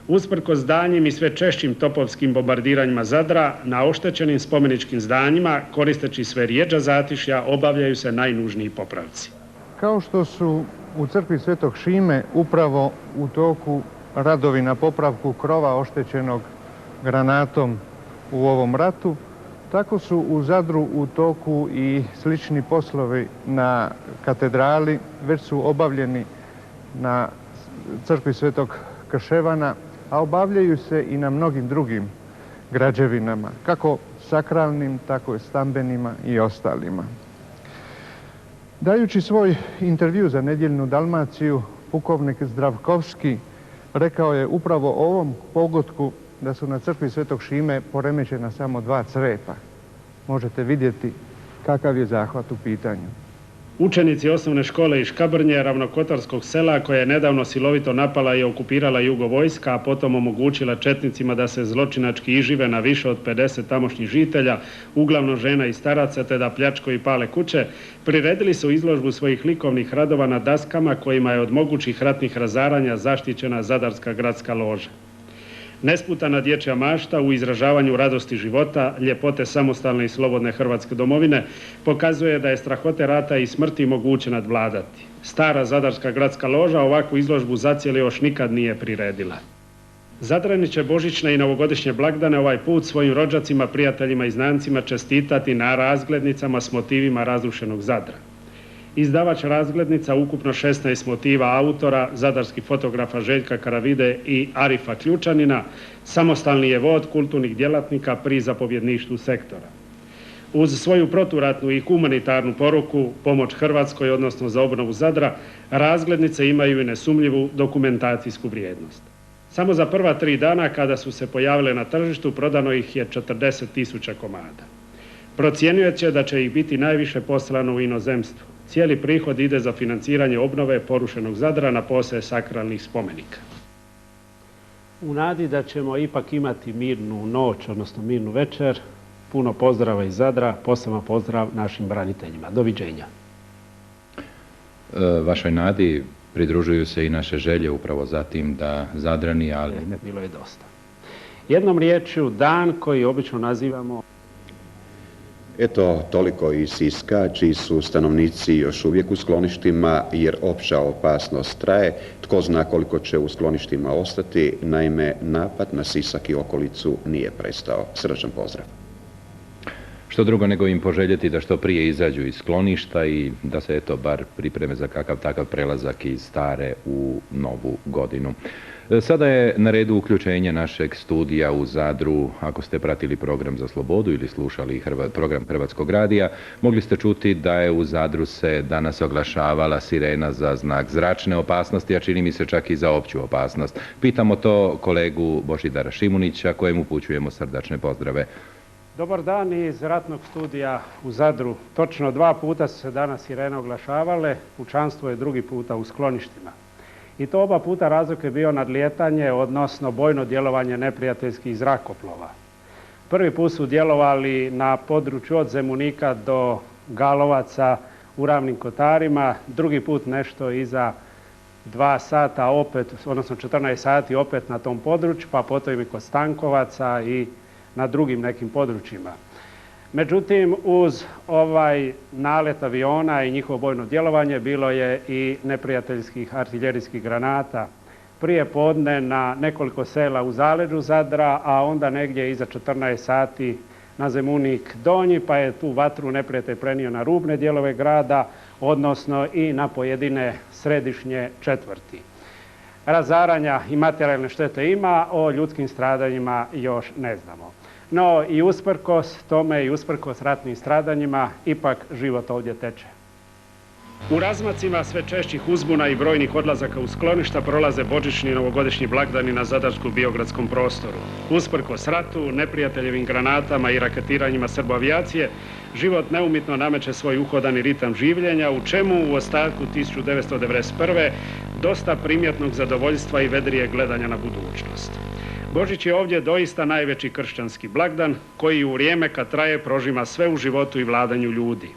Usprkos daljnjim i sve češćim topovskim bombardiranjima Zadra, na oštećenim spomeničkim zdanjima, koristeći sve rjeđa zatišja, obavljaju se najnužniji popravci. Kao što su u crkvi Svetog Šime upravo u toku radovi na popravku krova oštećenog granatom u ovom ratu, tako su u Zadru u toku i slični poslovi na katedrali, već su obavljeni na crkvi Svetog Krševana, a obavljaju se i na mnogim drugim građevinama, kako sakralnim, tako i stambenima i ostalima. Dajući svoj intervju za Nedjeljnu Dalmaciju, pukovnik Zdravkovski rekao je upravo o ovom pogodku da su na crkvi Svetog Šime poremećena samo 2 crepa. Možete vidjeti kakav je zahvat u pitanju. Učenici osnovne škole iz Škabrnje, ravnokotarskog sela, koja je nedavno silovito napala i okupirala jugo vojska, a potom omogućila četnicima da se zločinački ižive na više od 50 tamošnjih žitelja, uglavnom žena i staraca, te da pljačkaju i pale kuće, priredili su izložbu svojih likovnih radova na daskama kojima je od mogućih ratnih razaranja zaštićena Zadarska gradska loža. Nesputana dječja mašta u izražavanju radosti života, ljepote samostalne i slobodne Hrvatske domovine pokazuje da je strahote rata i smrti moguće nadvladati. Stara Zadarska gradska loža ovakvu izložbu zacijelo još nikad nije priredila. Zadrani će božićne i novogodišnje blagdane ovaj put svojim rođacima, prijateljima i znancima čestitati na razglednicama s motivima razrušenog Zadra. Izdavač razglednica, ukupno 16 motiva autora, zadarskih fotografa Željka Karavide i Arifa Ključanina, samostalni je vod kulturnih djelatnika pri zapovjedništvu sektora. Uz svoju proturatnu i humanitarnu poruku, pomoć Hrvatskoj, odnosno za obnovu Zadra, razglednice imaju i nesumnjivu dokumentacijsku vrijednost. Samo za prva 3 dana kada su se pojavile na tržištu prodano ih je 40.000 komada. Procjenjuje se da će ih biti najviše poslano u inozemstvu. Cijeli prihod ide za financiranje obnove porušenog Zadra na posje sakralnih spomenika. U nadi da ćemo ipak imati mirnu noć, odnosno mirnu večer, puno pozdrava iz Zadra, poseban pozdrav našim braniteljima. Doviđenja. Vašoj nadi pridružuju se i naše želje upravo za tim da Zadrani, ali... Bilo je dosta. Jednom riječju, dan koji obično nazivamo... Eto, toliko iz Siska, čiji su stanovnici još uvijek u skloništima, jer opća opasnost traje. Tko zna koliko će u skloništima ostati, naime, napad na Sisak i okolicu nije prestao. Srdačan pozdrav. Što drugo nego im poželjeti da što prije izađu iz skloništa i da se eto bar pripreme za kakav takav prelazak iz stare u novu godinu. Sada je na redu uključenje našeg studija u Zadru. Ako ste pratili program Za slobodu ili slušali program Hrvatskog radija, mogli ste čuti da je u Zadru se danas oglašavala sirena za znak zračne opasnosti, a čini mi se čak i za opću opasnost. Pitamo to kolegu Božidara Šimunića, kojemu upućujemo srdačne pozdrave. Dobar dan iz ratnog studija u Zadru. Točno 2 puta su se danas sirene oglašavale, pučanstvo je 2. puta u skloništima. I to oba puta razlog je bio nadlijetanje, odnosno bojno djelovanje neprijateljskih zrakoplova. Prvi put su djelovali na području od Zemunika do Galovaca u Ravnim Kotarima, drugi put nešto iza 2 sata opet, odnosno 14 sati opet na tom području, pa potom i kod Stankovaca i na drugim nekim područjima. Međutim, uz ovaj nalet aviona i njihovo bojno djelovanje bilo je i neprijateljskih artiljerijskih granata. Prije podne na nekoliko sela u zaleđu Zadra, a onda negdje iza 14 sati na Zemunik Donji, pa je tu vatru neprijatelj prenio na rubne dijelove grada, odnosno i na pojedine središnje četvrti. Razaranja i materijalne štete ima, o ljudskim stradanjima još ne znamo. No i usprkos tome i usprkos ratnim stradanjima, ipak život ovdje teče. U razmacima sve češćih uzbuna i brojnih odlazaka u skloništa prolaze božićni i novogodišnji blagdani na zadarsko-biogradskom prostoru. Usprkos ratu, neprijateljevim granatama i raketiranjima srboavijacije, život neumitno nameće svoj uhodani ritam življenja, u čemu u ostatku 1991. dosta primjetnog zadovoljstva i vedrije gledanja na budućnost. Božić je ovdje doista najveći kršćanski blagdan koji u vrijeme kad traje prožima sve u životu i vladanju ljudi.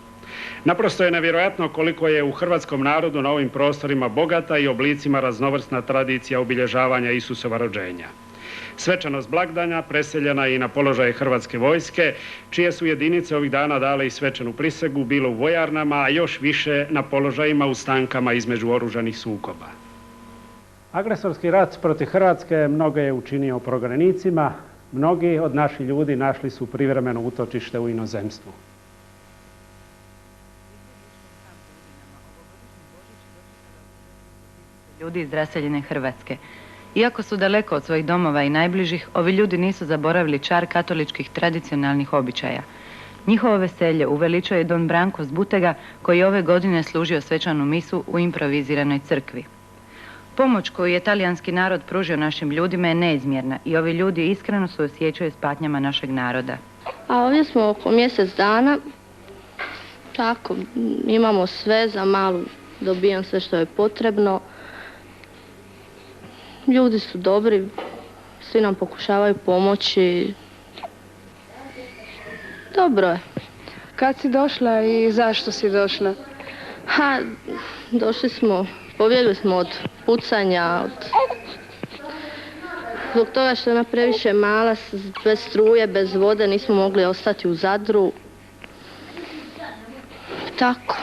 Naprosto je nevjerojatno koliko je u hrvatskom narodu na ovim prostorima bogata i oblicima raznovrsna tradicija obilježavanja Isusova rođenja. Svečanost blagdana preseljena je i na položaje Hrvatske vojske, čije su jedinice ovih dana dale i svečanu prisegu bilo u vojarnama, a još više na položajima u stankama između oružanih sukoba. Agresorski rat protiv Hrvatske mnogo je učinio progranicima, mnogi od naših ljudi našli su privremeno utočište u inozemstvu. Ljudi iz raseljene Hrvatske. Iako su daleko od svojih domova i najbližih, ovi ljudi nisu zaboravili čar katoličkih tradicionalnih običaja. Njihovo veselje uveličio je don Branko Zbutega, koji je ove godine služio svečanu misu u improviziranoj crkvi. Pomoć koju je talijanski narod pružio našim ljudima je neizmjerna i ovi ljudi iskreno se osjećaju s patnjama našeg naroda. A ovdje smo oko mjesec dana, tako, imamo sve za malu, dobijam sve što je potrebno. Ljudi su dobri, svi nam pokušavaju pomoći. Dobro je. Kad si došla i zašto si došla? Došli smo, pobjegli smo od pucanja, zbog toga što je previše mala, bez struje, bez vode, nismo mogli ostati u Zadru. Tako.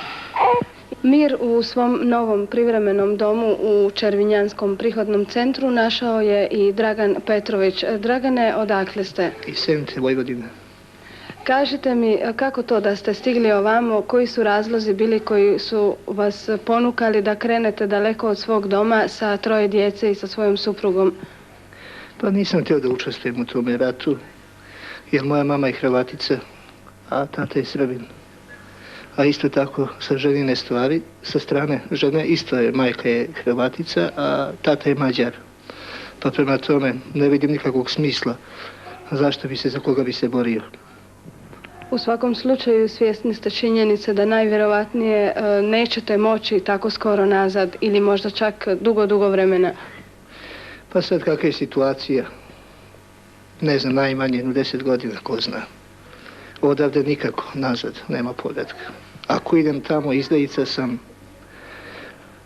Mir u svom novom privremenom domu u Červinjanskom prihodnom centru našao je i Dragan Petrović. Dragane, odakle ste? Iz Sente, Vojvodine. Kažite mi, kako to da ste stigli ovamo, koji su razlozi bili koji su vas ponukali da krenete daleko od svog doma sa 3 djece i sa svojom suprugom? Pa nisam htio da učestvujem u tome ratu, jer moja mama je Hrvatica, a tata je Srbin. A isto tako sa ženine stvari, sa strane žene isto je, majka je Hrvatica, a tata je Mađar. Pa prema tome ne vidim nikakvog smisla zašto bi se, za koga bi se borio. U svakom slučaju svjesni ste činjenice da najvjerovatnije nećete moći tako skoro nazad ili možda čak dugo vremena. Pa sad kakva je situacija, ne znam, najmanje 10 godina, ko zna. Odavde nikako nazad, nema povratka. Ako idem tamo, izdajica sam,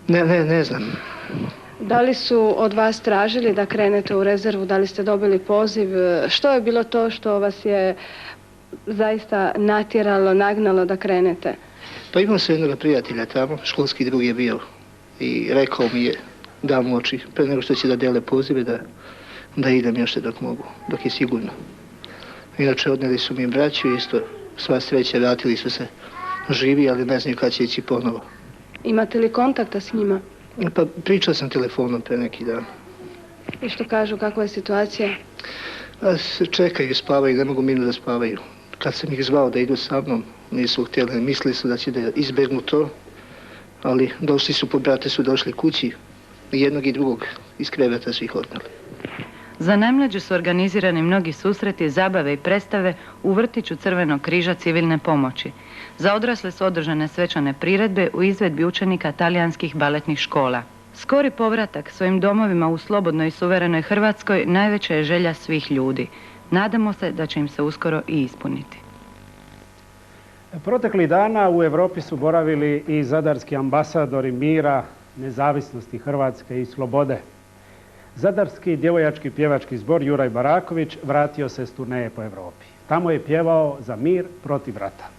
ne znam. Da li su od vas tražili da krenete u rezervu, da li ste dobili poziv? Što je bilo to što vas je zaista natjeralo, nagnalo da krenete? Pa imao sam jednog prijatelja tamo, školski drug je bio i rekao mi je, dao mu oči, pre nego što će da dele pozive, da idem još dok mogu, dok je sigurno. Inače odnijeli su mi braću, isto sva sreća, vratili su se živi, ali ne znaju kad će ići ponovo. Imate li kontakta s njima? Pa pričao sam telefonom pre neki dan. I što kažu, kakva je situacija? Čekaju, spavaju, ne mogu mirno da spavaju. Kad sam ih zvao da idu sa mnom, nisu htjeli, mislili su da će da izbjegnu to, ali došli su, po brate su došli kući, jednog i drugog iz kreveta su ih odnali. Za najmlađe su organizirani mnogi susreti, zabave i predstave u vrtiću Crvenog križa civilne pomoći. Za odrasle su održane svečane priredbe u izvedbi učenika talijanskih baletnih škola. Skori povratak svojim domovima u slobodnoj i suverenoj Hrvatskoj najveća je želja svih ljudi. Nadamo se da će im se uskoro i ispuniti. Proteklih dana u Europi su boravili i zadarski ambasadori mira, nezavisnosti Hrvatske i slobode. Zadarski djevojački pjevački zbor Juraj Baraković vratio se s turneje po Europi. Tamo je pjevao za mir protiv rata.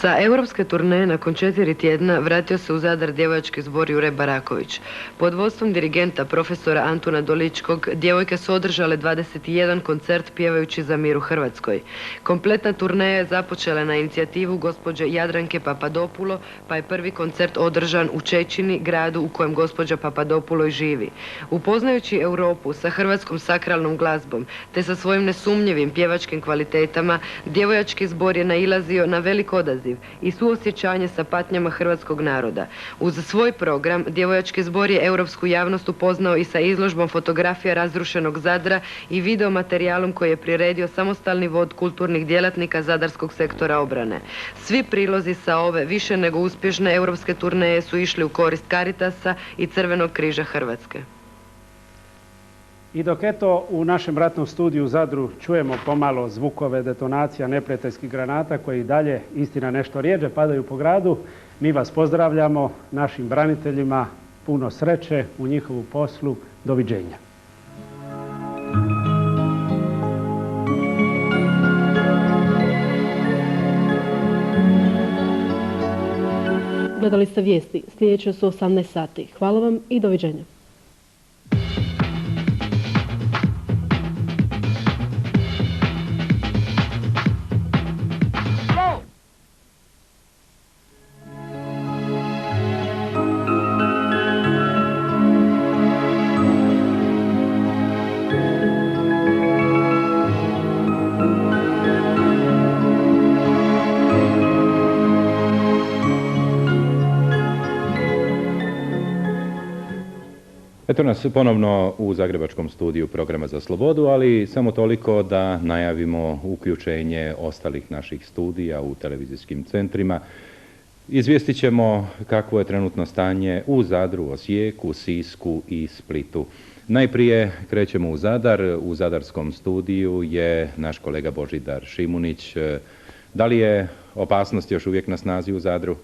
Sa europske turneje nakon 4 tjedna vratio se u Zadar djevojački zbor Juraj Baraković. Pod vodstvom dirigenta profesora Antuna Doličkog djevojke su održale 21 koncert pjevajući za mir u Hrvatskoj. Kompletna turneja je započela na inicijativu gospođe Jadranke Papadopulo, pa je prvi koncert održan u Čečini, gradu u kojem gospođa Papadopulo i živi. Upoznajući Europu sa hrvatskom sakralnom glazbom te sa svojim nesumnjivim pjevačkim kvalitetama, djevojački zbor je nailazio na velik odaziv i suosjećanje sa patnjama hrvatskog naroda. Uz svoj program, djevojački zbor je europsku javnost upoznao i sa izložbom fotografija razrušenog Zadra i videomaterijalom koji je priredio samostalni vod kulturnih djelatnika zadarskog sektora obrane. Svi prilozi sa ove više nego uspješne europske turneje su išli u korist Caritasa i Crvenog križa Hrvatske. I dok eto u našem ratnom studiju u Zadru čujemo pomalo zvukove detonacija neprijateljskih granata koji dalje, istina nešto rijeđe, padaju po gradu, mi vas pozdravljamo, našim braniteljima puno sreće u njihovu poslu. Doviđenja. Gledali ste vijesti, sljedeće su 18 sati. Hvala vam i doviđenja. Eto nas ponovno u zagrebačkom studiju programa Za slobodu, ali samo toliko da najavimo uključenje ostalih naših studija u televizijskim centrima. Izvijestit ćemo kakvo je trenutno stanje u Zadru, Osijeku, Sisku i Splitu. Najprije krećemo u Zadar. U zadarskom studiju je naš kolega Božidar Šimunić. Da li je opasnost još uvijek na snazi u Zadru?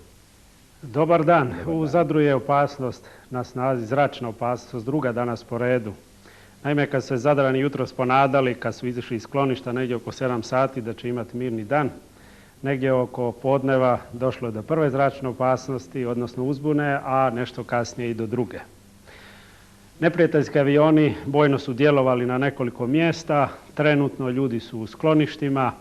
Dobar dan. U Zadru je opasnost na snazi, zračna opasnost, druga danas po redu. Naime, kad se Zadrani jutros ponadali, kad su izišli iz skloništa negdje oko 7 sati da će imati mirni dan, negdje oko podneva došlo je do prve zračne opasnosti, odnosno uzbune, a nešto kasnije i do druge. Neprijateljski avioni bojno su djelovali na nekoliko mjesta, trenutno ljudi su u skloništima,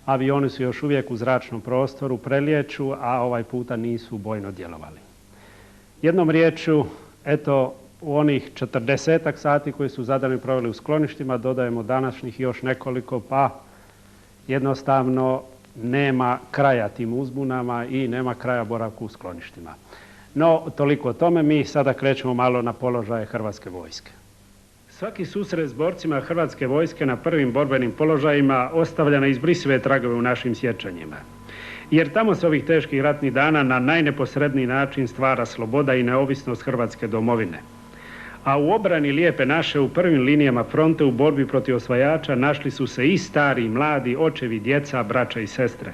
avioni su još uvijek u zračnom prostoru, prelijeću, a ovaj puta nisu bojno djelovali. Jednom riječju, eto, u onih 40 sati koji su Zadrani proveli u skloništima, dodajemo današnjih još nekoliko, pa jednostavno nema kraja tim uzbunama i nema kraja boravku u skloništima. No, toliko o tome, mi sada krećemo malo na položaje Hrvatske vojske. Svaki susret s borcima Hrvatske vojske na prvim borbenim položajima ostavlja neizbrisive tragove u našim sjećanjima. Jer tamo se ovih teških ratnih dana na najneposredniji način stvara sloboda i neovisnost Hrvatske domovine. A u obrani Lijepe naše u prvim linijama fronte u borbi protiv osvajača našli su se i stari i mladi, očevi, djeca, braća i sestre.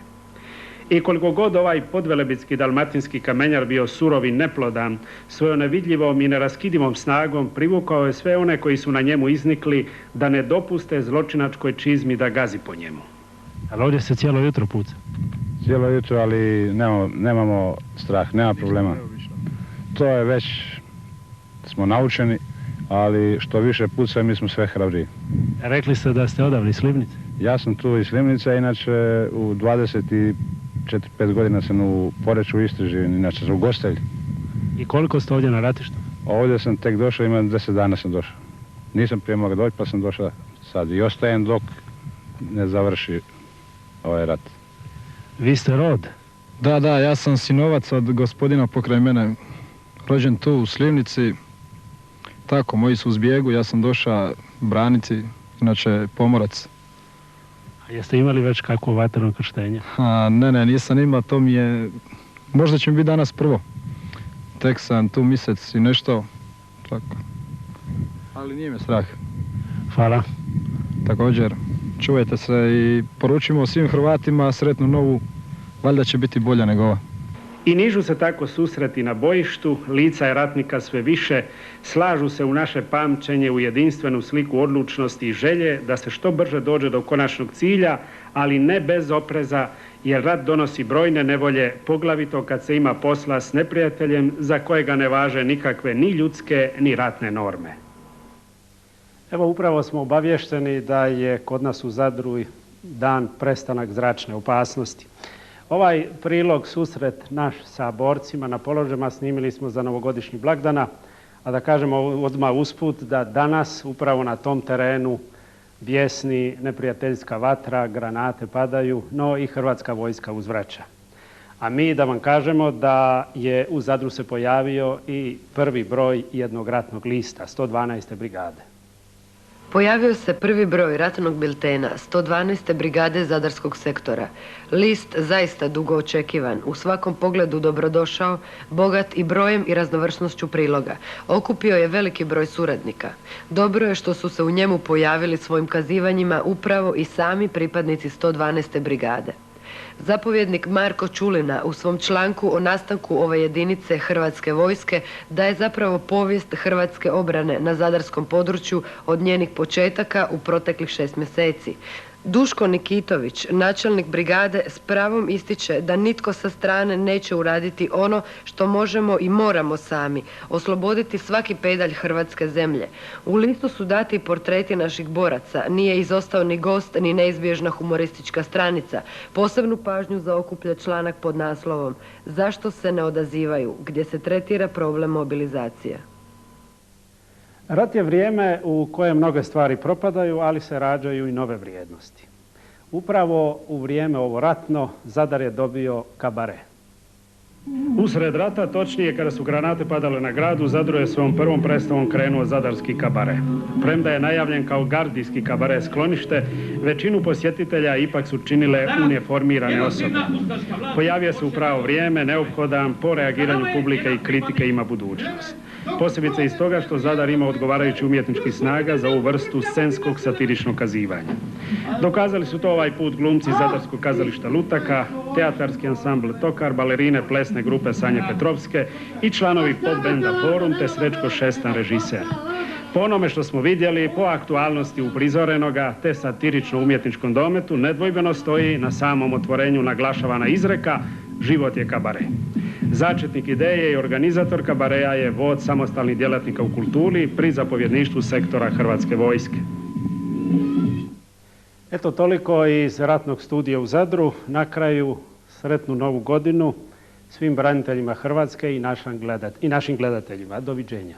I koliko god ovaj podvelebitski dalmatinski kamenjar bio surov i neplodan, svojom nevidljivom i neraskidivom snagom privukao je sve one koji su na njemu iznikli da ne dopuste zločinačkoj čizmi da gazi po njemu. Ali ovdje se cijelo jutro puca? Cijelo jutro, ali nemamo strah, nema problema. To je već, smo naučeni, ali što više puca, mi smo sve hrabriji. Rekli ste da ste odavli iz Slivnice? Ja sam tu iz Slivnice, inače u 24-5 godina sam u Poreču u Istri živim, inače sam u Gostelji. I koliko ste ovdje na ratištu? Ovdje sam tek došao, imam 10 dana sam došao. Nisam prije mogao doći, pa sam došao sad i ostajem dok ne završi ovaj rat. Vi ste rod? Da, ja sam sinovac od gospodina pokraj mene, rođen tu u Slivnici. Tako, moji su u zbjegu, ja sam došao braniti, inače pomorac. A jeste imali već kakvo vatreno krštenje? Ne, nisam imao, to mi je, možda će mi biti danas prvo. tek sam tu mjesec i nešto, tako. Ali nije me strah. Hvala. Također, čuvajte se i poručimo svim Hrvatima sretnu novu, valjda će biti bolja nego ova. I nižu se tako susreti na bojištu, lica je ratnika sve više, slažu se u naše pamćenje u jedinstvenu sliku odlučnosti i želje da se što brže dođe do konačnog cilja, ali ne bez opreza, jer rat donosi brojne nevolje, poglavito kad se ima posla s neprijateljem za kojega ne važe nikakve ni ljudske ni ratne norme. Evo, upravo smo obavješteni da je kod nas u Zadru dan prestanak zračne opasnosti. Ovaj prilog, susret naš sa borcima na položajima snimili smo za novogodišnji blagdana, a da kažemo odmah usput da danas upravo na tom terenu bjesni neprijateljska vatra, granate padaju, no i Hrvatska vojska uzvraća. A mi da vam kažemo da je u Zadru se pojavio i prvi broj jednog ratnog lista, 112. brigade. Pojavio se prvi broj ratnog biltena 112. brigade Zadarskog sektora. List zaista dugo očekivan, u svakom pogledu dobrodošao, bogat i brojem i raznovrsnošću priloga. Okupio je veliki broj suradnika. Dobro je što su se u njemu pojavili svojim kazivanjima upravo i sami pripadnici 112. brigade. Zapovjednik Marko Čulina u svom članku o nastanku ove jedinice Hrvatske vojske daje zapravo povijest hrvatske obrane na zadarskom području od njenih početaka u proteklih 6 mjeseci. Duško Nikitović, načelnik brigade, s pravom ističe da nitko sa strane neće uraditi ono što možemo i moramo sami, osloboditi svaki pedalj hrvatske zemlje. U listu su dati portreti naših boraca, nije izostao ni gost ni neizbježna humoristička stranica. Posebnu pažnju zaokuplja članak pod naslovom "Zašto se ne odazivaju?", gdje se tretira problem mobilizacije. Rat je vrijeme u kojem mnoge stvari propadaju, ali se rađaju i nove vrijednosti. Upravo u vrijeme ovo ratno Zadar je dobio kabare. Usred rata, točnije kada su granate padale na gradu, Zadru je svojom prvom predstavom krenuo zadarski kabare. Premda je najavljen kao gardijski kabare sklonište, većinu posjetitelja ipak su činile uniformirane osobe. Pojavio se u pravo vrijeme, neophodan, po reagiranju publike i kritike ima budućnost. Posebice iz toga što Zadar ima odgovarajući umjetnički snaga za ovu vrstu scenskog satiričnog kazivanja. Dokazali su to ovaj put glumci Zadarskog kazališta Lutaka, teatarski ansambl Tokar, balerine plesne grupe Sanje Petrovske i članovi pop benda Forum te Srećko Šestan, režiser. Po onome što smo vidjeli, po aktualnosti uprizorenoga te satirično-umjetničkom dometu, nedvojbeno stoji na samom otvorenju naglašavana izreka "Život je kabare". Začetnik ideje i organizator kabareja je vod samostalnih djelatnika u kulturi pri zapovjedništvu sektora Hrvatske vojske. Eto, toliko iz ratnog studija u Zadru. Na kraju sretnu novu godinu svim braniteljima Hrvatske i našim gledateljima. Doviđenja.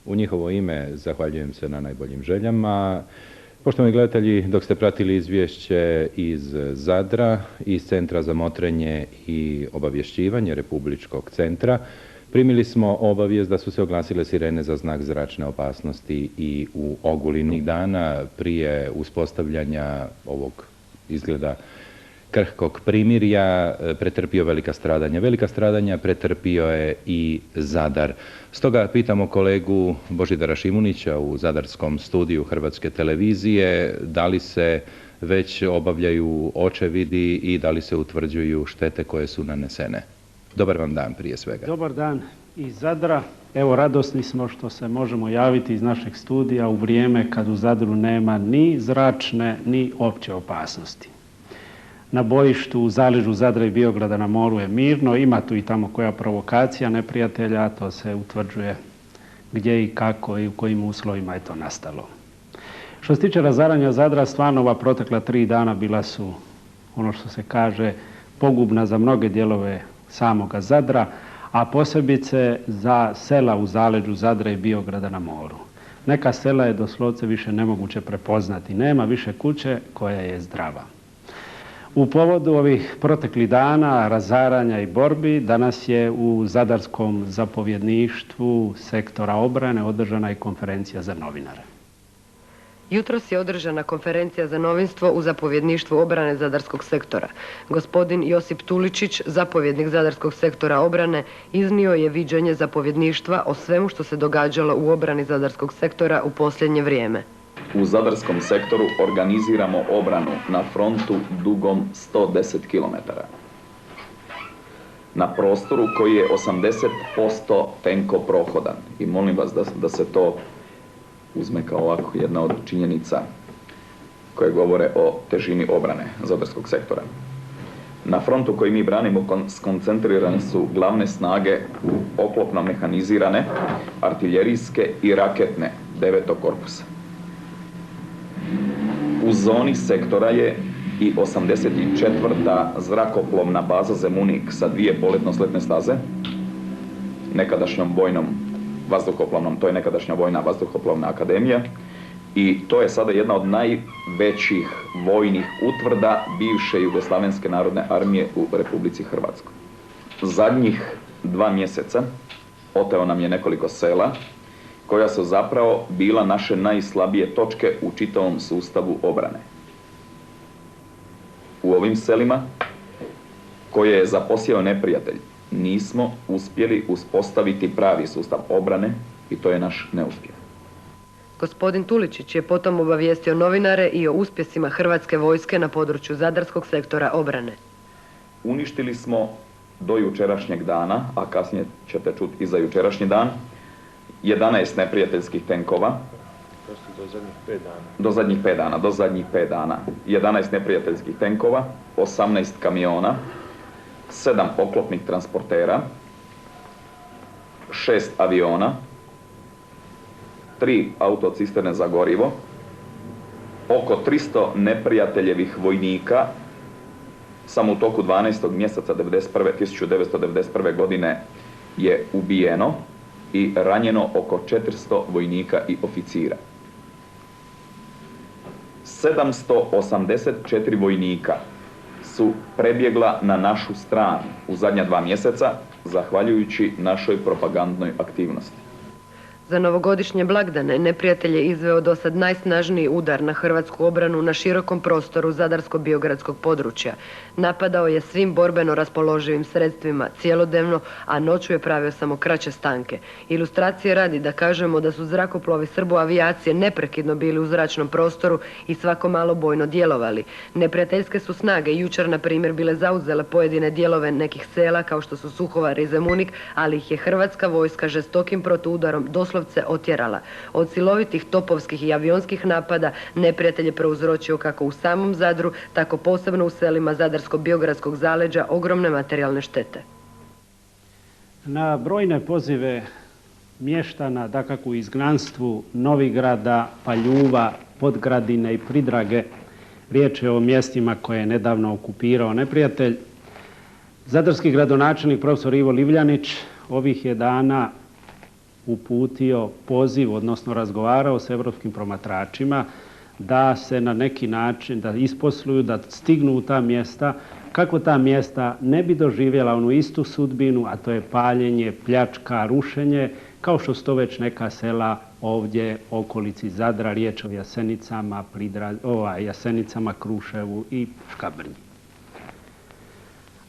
U njihovo ime zahvaljujem se na najboljim željama. Poštovani gledatelji, dok ste pratili izvješće iz Zadra, iz Centra za motrenje i obavješćivanje Republičkog centra, primili smo obavijest da su se oglasile sirene za znak zračne opasnosti i u Ogulinu. Dana prije uspostavljanja ovog izgleda krhkog primirja pretrpio velika stradanja. Velika stradanja pretrpio je i Zadar. Stoga pitamo kolegu Božidara Šimunića u Zadarskom studiju Hrvatske televizije da li se već obavljaju očevidi i da li se utvrđuju štete koje su nanesene. Dobar vam dan prije svega. Dobar dan iz Zadra. Evo, radosni smo što se možemo javiti iz našeg studija u vrijeme kad u Zadru nema ni zračne ni opće opasnosti. Na bojištu u zaleđu Zadra i Biograda na moru je mirno, ima tu i tamo koja provokacija neprijatelja, to se utvrđuje gdje i kako i u kojim uslovima je to nastalo. Što se tiče razaranja Zadra, stvarno ova protekla 3 dana bila su, ono što se kaže, pogubna za mnoge dijelove samoga Zadra, a posebice za sela u zaleđu Zadra i Biograda na moru. Neka sela je doslovce više nemoguće prepoznati, nema više kuće koja je zdrava. U povodu ovih proteklih dana razaranja i borbi, danas je u Zadarskom zapovjedništvu sektora obrane održana i konferencija za novinare. Jutros je održana konferencija za novinstvo u zapovjedništvu obrane Zadarskog sektora. Gospodin Josip Tuličić, zapovjednik Zadarskog sektora obrane, iznio je viđenje zapovjedništva o svemu što se događalo u obrani Zadarskog sektora u posljednje vrijeme. U Zadarskom sektoru organiziramo obranu na frontu dugom 110 km. Na prostoru koji je 80% tenko prohodan. I molim vas da se to uzme kao ovako jedna od činjenica koje govore o težini obrane Zadarskog sektora. Na frontu koji mi branimo skoncentrirane su glavne snage oklopno mehanizirane, artiljerijske i raketne 9. korpusa. U zoni sektora je i 84. zrakoplovna baza Zemunik sa 2 poletno-sletne staze, nekadašnjom vojnom vazduhoplovnom, to je nekadašnja vojna vazduhoplovna akademija, i to je sada jedna od najvećih vojnih utvrda bivše Jugoslavenske narodne armije u Republici Hrvatskoj. Zadnjih 2 mjeseca oteo nam je nekoliko sela koja su zapravo bila naše najslabije točke u čitavom sustavu obrane. U ovim selima koje je zaposjeo neprijatelj nismo uspjeli uspostaviti pravi sustav obrane i to je naš neuspjeh. Gospodin Tuličić je potom obavijestio novinare i o uspjesima Hrvatske vojske na području Zadarskog sektora obrane. Uništili smo do jučerašnjeg dana, a kasnije ćete čuti i za jučerašnji dan, 11 neprijateljskih tenkova. Do zadnjih 5 dana. 11 neprijateljskih tenkova, 18 kamiona, 7 oklopnih transportera, 6 aviona, 3 autocisterne za gorivo, oko 300 neprijateljevih vojnika. Samo u toku 12. mjeseca 1991. godine je ubijeno i ranjeno oko 400 vojnika i oficira. 784 vojnika su prebjegla na našu stranu u zadnja 2 mjeseca, zahvaljujući našoj propagandnoj aktivnosti. Za novogodišnje blagdane neprijatelj je izveo dosad najsnažniji udar na hrvatsku obranu na širokom prostoru Zadarsko-biogradskog područja. Napadao je svim borbeno raspoloživim sredstvima cijelodnevno, a noću je pravio samo kraće stanke. Ilustracije radi da kažemo da su zrakoplovi Srbo-avijacije neprekidno bili u zračnom prostoru i svako malo bojno djelovali. Neprijateljske su snage jučer, na primjer, bile zauzele pojedine dijelove nekih sela kao što su Suhovar i Zemunik, ali ih je hrvatska vojska žestokim protuudarom doslovce otjerala. Od silovitih topovskih i avionskih napada neprijatelj je prouzročio kako u samom Zadru, tako posebno u selima Zadarsko-biogradskog zaleđa ogromne materijalne štete. Na brojne pozive mještana, dakako u izgnanstvu Novigrada, Paljuva, Podgradine i Pridrage, riječ je o mjestima koje je nedavno okupirao neprijatelj, zadarski gradonačelnik profesor Ivo Livljanić ovih je dana uputio poziv, odnosno razgovarao s evropskim promatračima da se na neki način, da isposluju, da stignu u ta mjesta, kako ta mjesta ne bi doživjela onu istu sudbinu, a to je paljenje, pljačka, rušenje, kao što su to već neka sela ovdje okolici Zadra, riječ o Jasenicama, Jasenicama, Kruševu i Škabrnji.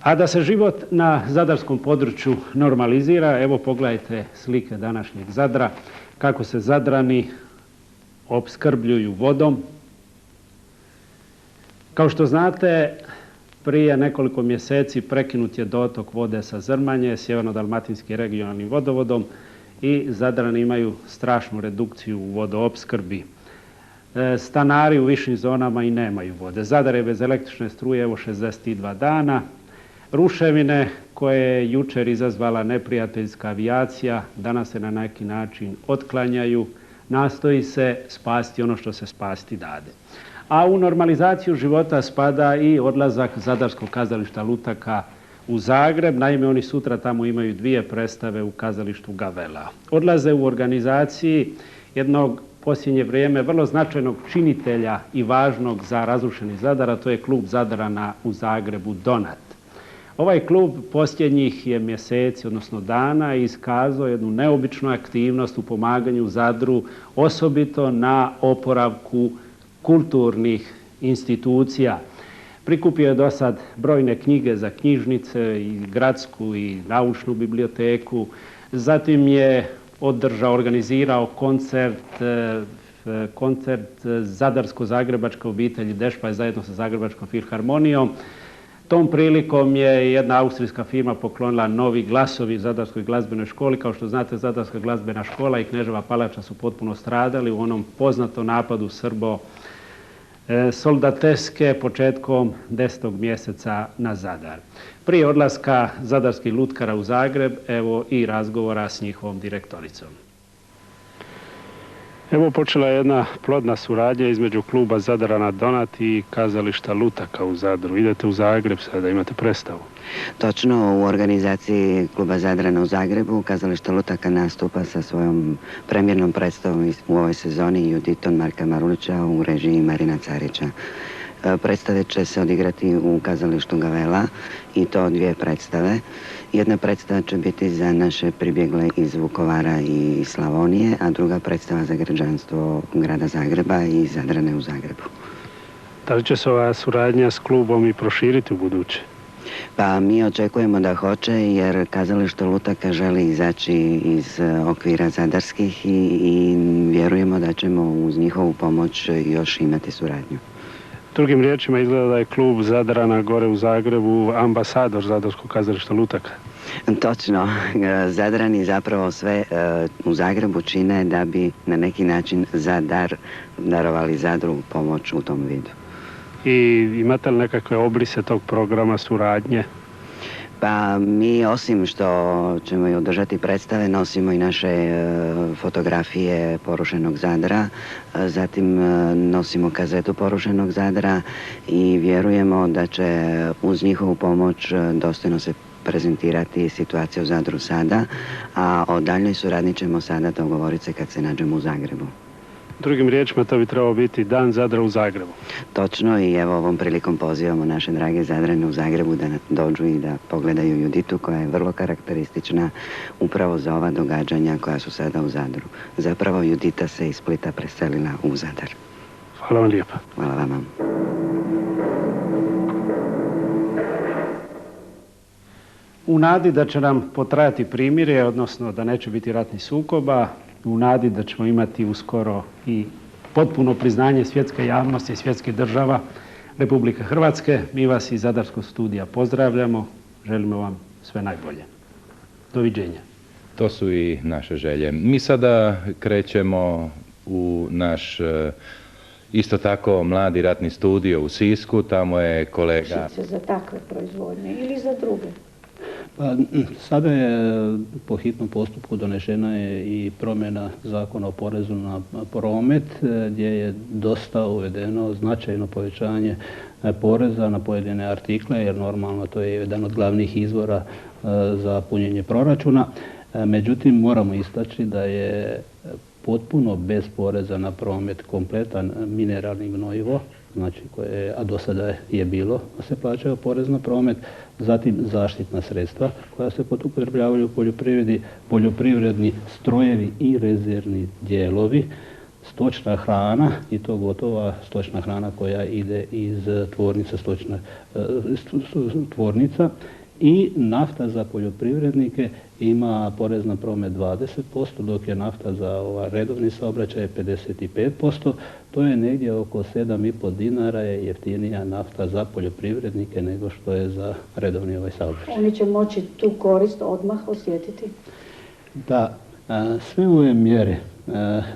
A da se život na zadarskom području normalizira, evo pogledajte slike današnjeg Zadra, kako se Zadrani opskrbljuju vodom. Kao što znate, prije nekoliko mjeseci prekinut je dotok vode sa Zrmanje, sjeverno-dalmatinskim regionalnim vodovodom i Zadrani imaju strašnu redukciju u vodoopskrbi. Stanari u višim zonama i nemaju vode. Zadar je bez električne struje evo 62 dana. Ruševine koje je jučer izazvala neprijateljska avijacija danas se na neki način otklanjaju, nastoji se spasti ono što se spasti dade. A u normalizaciju života spada i odlazak Zadarskog kazališta Lutaka u Zagreb. Naime, oni sutra tamo imaju 2 predstave u kazalištu Gavela. Odlaze u organizaciji jednog posljednje vrijeme vrlo značajnog činitelja i važnog za razrušeni Zadar, a to je klub Zadrana u Zagrebu Donat. Ovaj klub posljednjih je mjeseci, odnosno dana, iskazao jednu neobičnu aktivnost u pomaganju Zadru, osobito na oporavku kulturnih institucija. Prikupio je do sad brojne knjige za knjižnice, i gradsku i naučnu biblioteku. Zatim je organizirao koncert Zadarsko-zagrebačke obitelji Dešpaj zajedno sa Zagrebačkom filharmonijom. Tom prilikom je jedna austrijska firma poklonila novi glasovi Zadarskoj glazbenoj školi. Kao što znate, Zadarska glazbena škola i Kneževa palača su potpuno stradali u onom poznatom napadu Srbo-soldateske početkom 10. mjeseca na Zadar. Prije odlaska zadarskih lutkara u Zagreb, evo i razgovora s njihovom direktoricom. Evo počela je jedna plodna suradnja između kluba Zadrana Donat i kazališta Lutaka u Zadru. Idete u Zagreb sada, imate predstavu. Točno, u organizaciji kluba Zadrana u Zagrebu kazalište Lutaka nastupa sa svojom premjernom predstavom u ovoj sezoni Juditon Marka Marulića u režiji Marina Carića. Predstave će se odigrati u kazalištu Gavela i to 2 predstave. Jedna predstava će biti za naše pribjegle iz Vukovara i Slavonije, a druga predstava za građanstvo grada Zagreba i Zadrane u Zagrebu. Da li će se ova suradnja s klubom i proširiti u buduće? Pa mi očekujemo da hoće, jer kazalište Lutaka želi izaći iz okvira zadarskih i vjerujemo da ćemo uz njihovu pomoć još imati suradnju. Drugim riječima izgleda da je klub Zadrana gore u Zagrebu ambasador Zadarskog kazališta Lutaka. Točno. Zadrani zapravo sve u Zagrebu čine da bi na neki način darovali Zadru pomoć u tom vidu. I imate li nekakve obrise tog programa suradnje? Pa mi osim što ćemo i održati predstave, nosimo i naše fotografije porušenog Zadra, zatim nosimo kazetu porušenog Zadra i vjerujemo da će uz njihovu pomoć dostojno se prezentirati situacija u Zadru sada, a o daljnjoj suradnji ćemo sada dogovoriti se kad se nađemo u Zagrebu. Drugim riječima to bi trebalo biti Dan Zadra u Zagrebu. Točno, i evo ovom prilikom pozivamo naše drage Zadrane u Zagrebu da dođu i da pogledaju Juditu, koja je vrlo karakteristična upravo za ova događanja koja su sada u Zadru. Zapravo Judita se iz Splita preselila u Zadar. Hvala vam lijepa. Hvala vama. U nadi da će nam potrajati primirje, odnosno da neće biti ratnih sukoba, u nadi da ćemo imati uskoro i potpuno priznanje svjetske javnosti i svjetskih država Republike Hrvatske, mi vas iz Zadarskog studija pozdravljamo, želimo vam sve najbolje. Doviđenja. To su i naše želje. Mi sada krećemo u naš isto tako mladi ratni studio u Sisku, tamo je kolega... Za takve proizvodnje ili za druge? Pa, sada je po hitnom postupku donešena je i promjena zakona o porezu na promet, gdje je dosta uvedeno značajno povećanje poreza na pojedine artikle, jer normalno to je jedan od glavnih izvora za punjenje proračuna. Međutim, moramo istaći da je potpuno bez poreza na promet kompletan mineralni gnojivo, znači a do sada je bilo da se plaćao porez na promet, zatim zaštitna sredstva koja se upotrebljavaju u poljoprivredi, poljoprivredni strojevi i rezervni dijelovi, stočna hrana i to gotova stočna hrana koja ide iz tvornica i nafta za poljoprivrednike ima porez na promet 20%, dok je nafta za redovni saobraćaj 55%. To je negdje oko 7,5 dinara je jeftinija nafta za poljoprivrednike nego što je za redovni saobraćaj. Oni će moći tu korist odmah osjetiti? Da, sve ove mjere,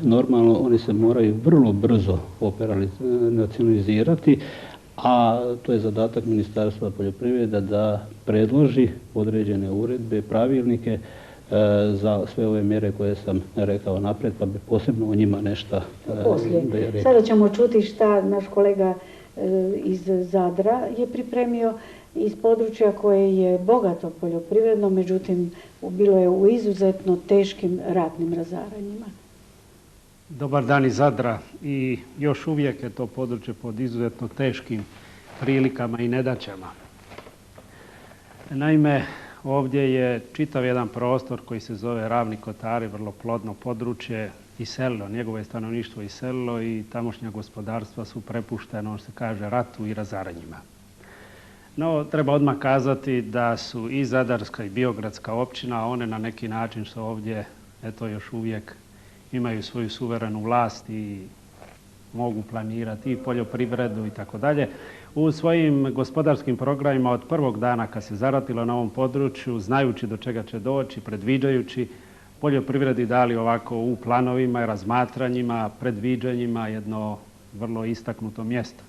normalno oni se moraju vrlo brzo operacionalizirati, a to je zadatak Ministarstva poljoprivrede da predloži određene uredbe, pravilnike za sve ove mjere koje sam rekao naprijed, pa bi posebno o njima nešto poslije. Sada ćemo čuti šta naš kolega iz Zadra je pripremio iz područja koje je bogato poljoprivredno, međutim bilo je u izuzetno teškim ratnim razaranjima. Dobar dan iz Zadra i još uvijek je to područje pod izuzetno teškim prilikama i nedaćama. Naime, ovdje je čitav jedan prostor koji se zove Ravni Kotari, vrlo plodno područje, iselilo, njegovo je stanovništvo iselilo i tamošnja gospodarstva su prepuštena, ono se kaže, ratu i razaranjima. No, treba odmah kazati da su i Zadarska i Biogradska općina, a one na neki način što ovdje, eto, još uvijek imaju svoju suverenu vlast i mogu planirati i poljoprivredu i tako dalje. U svojim gospodarskim programima od prvog dana kad se zaratilo na ovom području, znajući do čega će doći, predviđajući, poljoprivredi dali ovako u planovima i razmatranjima, predviđanjima jedno vrlo istaknuto mjesto.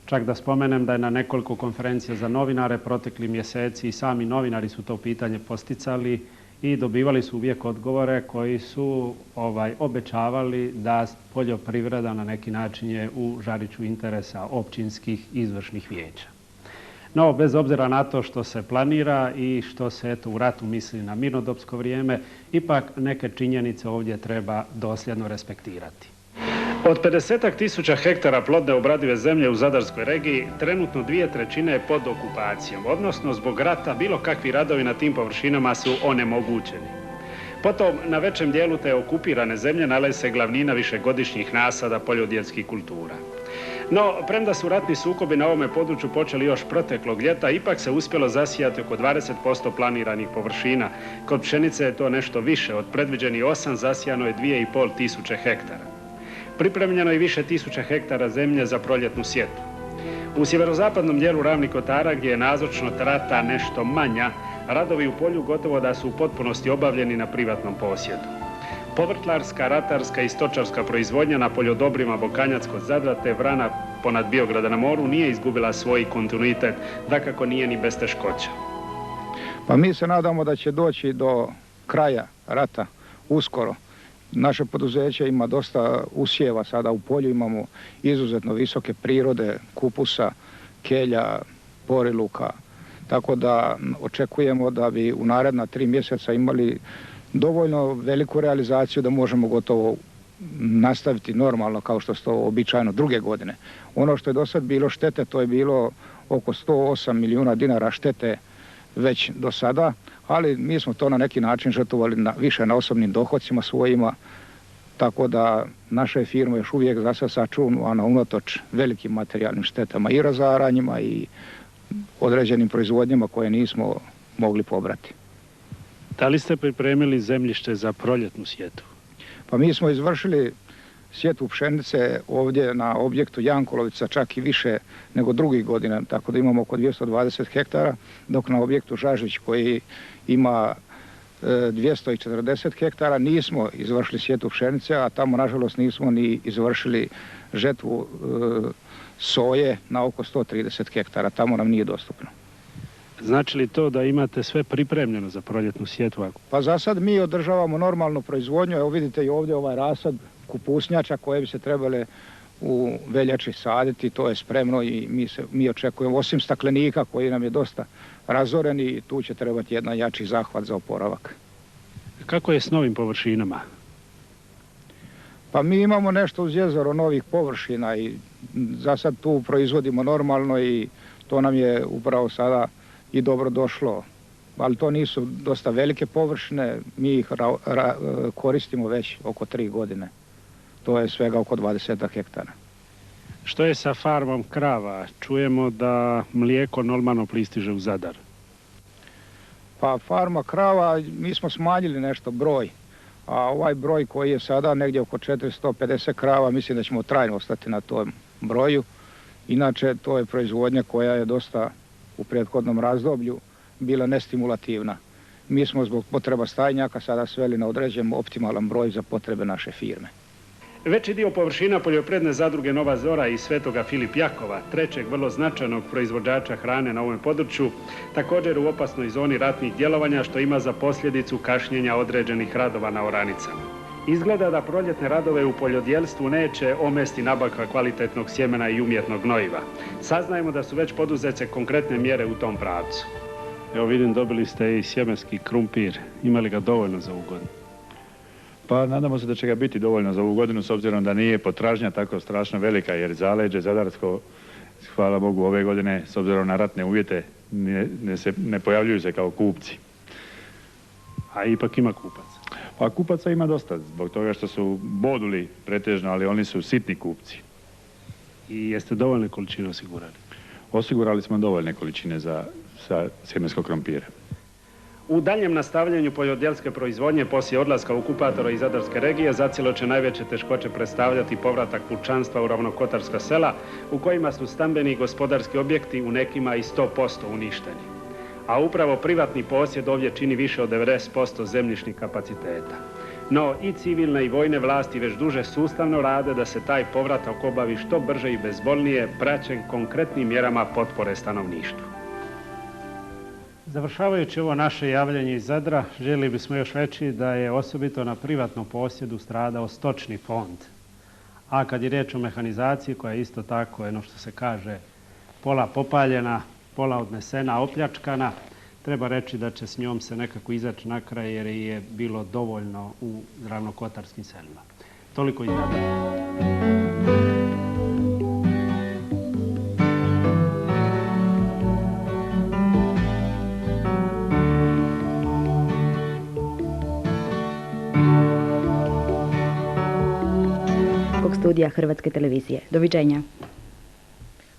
Čak da spomenem da je na nekoliko konferencija za novinare protekli mjeseci i sami novinari su to pitanje posticali i dobivali su uvijek odgovore koji su obećavali da poljoprivreda na neki način je u žariću interesa općinskih izvršnih vijeća. No, bez obzira na to što se planira i što se eto u ratu misli na mirnodopsko vrijeme, ipak neke činjenice ovdje treba dosljedno respektirati. Od 50.000 hektara plodne obradive zemlje u Zadarskoj regiji, trenutno 2/3 je pod okupacijom, odnosno zbog rata bilo kakvi radovi na tim površinama su onemogućeni. Potom, na većem dijelu te okupirane zemlje nalazi se glavnina višegodišnjih nasada poljodjelskih kultura. No, premda su ratni sukobi na ovome području počeli još proteklog ljeta, ipak se uspjelo zasijati oko 20% planiranih površina. Kod pšenice je to nešto više, od predviđenih 8 zasijano je 2.500 hektara. Pripremljeno je više tisuća hektara zemlje za proljetnu sjetvu. U sjeverozapadnom dijelu Ravnih Kotara, gdje je nazočnost rata nešto manja, radovi u polju gotovo da su u potpunosti obavljeni na privatnom posjedu. Povrtlarska, ratarska i stočarska proizvodnja na poljodobrima Bokanjac kod Zadra te Vrana ponad Biograda na moru nije izgubila svoj kontinuitet, dakako nije ni bez teškoća. Pa mi se nadamo da će doći do kraja rata uskoro. Naše poduzeće ima dosta usjeva sada u polju, imamo izuzetno visoke prirode, kupusa, kelja, poriluka, tako da očekujemo da bi u naredna 3 mjeseca imali dovoljno veliku realizaciju da možemo gotovo nastaviti normalno kao što se to običajno druge godine. Ono što je do sad bilo štete, to je bilo oko 108 milijuna dinara štete već do sada, ali mi smo to na neki način žrtvovali više na osobnim dohodcima svojima, tako da naše firme još uvijek za sad sačuvana unatoč velikim materijalnim štetama i razaranjima i određenim proizvodnjama koje nismo mogli pobrati. Da li ste pripremili zemljište za proljetnu sjetvu? Pa mi smo izvršili sjetvu pšenice ovdje na objektu Jankolovica čak i više nego drugih godina, tako da imamo oko 220 hektara, dok na objektu Žažić koji ima 240 hektara nismo izvršili sjetvu pšenice, a tamo nažalost nismo ni izvršili žetvu soje na oko 130 hektara, tamo nam nije dostupno. Znači li to da imate sve pripremljeno za proljetnu sjetvu? Pa za sad mi održavamo normalnu proizvodnju, evo vidite i ovdje ovaj rasad kupusnjača koje bi se trebale u veljači saditi, to je spremno i mi očekujemo, osim staklenika koji nam je dosta razoren i tu će trebati jedan jači zahvat za oporavak. Kako je s novim površinama? Pa mi imamo nešto uz jezero novih površina i za sad tu proizvodimo normalno i to nam je upravo sada i dobro došlo. Ali to nisu dosta velike površine, mi ih koristimo već oko 3 godine. To je svega oko 20 hektara. Što je sa farmom krava? Čujemo da mlijeko normalno pristiže u Zadar. Pa farma krava, mi smo smanjili nešto broj, a ovaj broj koji je sada negdje oko 450 krava, mislim da ćemo trajno ostati na tom broju. Inače, to je proizvodnja koja je dosta u prethodnom razdoblju bila nestimulativna. Mi smo zbog potreba stajnjaka sada sveli na određen optimalan broj za potrebe naše firme. Veći dio površina poljoprivredne zadruge Nova Zora i Svetoga Filip Jakova, trećeg vrlo značajnog proizvođača hrane na ovom području, također u opasnoj zoni ratnih djelovanja što ima za posljedicu kašnjenja određenih radova na oranicama. Izgleda da proljetne radove u poljodjelstvu neće omesti nabavka kvalitetnog sjemena i umjetnog gnojiva. Saznajemo da su već poduzete konkretne mjere u tom pravcu. Evo vidim, dobili ste i sjemenski krumpir. Imali ga dovoljno za ovu godinu? Pa nadamo se da će ga biti dovoljno za ovu godinu s obzirom da nije potražnja tako strašno velika jer zaleđe zadarsko hvala Bogu, ove godine, s obzirom na ratne uvjete, ne pojavljuju se kao kupci. A ipak ima kupaca. Pa kupaca ima dosta, zbog toga što su boduli pretežno, ali oni su sitni kupci. I jeste dovoljne količine osigurali? Osigurali smo dovoljne količine za sjemenskog krompira. U daljem nastavljanju poljodjelske proizvodnje poslije odlaska okupatora iz Zadarske regije zacijelo će najveće teškoće predstavljati povratak pučanstva u ravnokotarska sela u kojima su stambeni i gospodarski objekti u nekima i 100% uništeni. A upravo privatni posjed ovdje čini više od 90% zemljišnih kapaciteta. No i civilne i vojne vlasti već duže sustavno rade da se taj povratak obavi što brže i bezbolnije, praćen konkretnim mjerama potpore stanovništvu. Završavajući ovo naše javljanje iz Zadra, želi bismo još reći da je osobito na privatnom posjedu stradao stočni fond. A kad je riječ o mehanizaciji, koja je isto tako, što se kaže, pola popaljena, pola odnesena, opljačkana, treba reći da će s njom se nekako izaći na kraj jer je bilo dovoljno u ravnokotarskim selima. Toliko iz Zadra. Studija Hrvatske televizije. Doviđenja.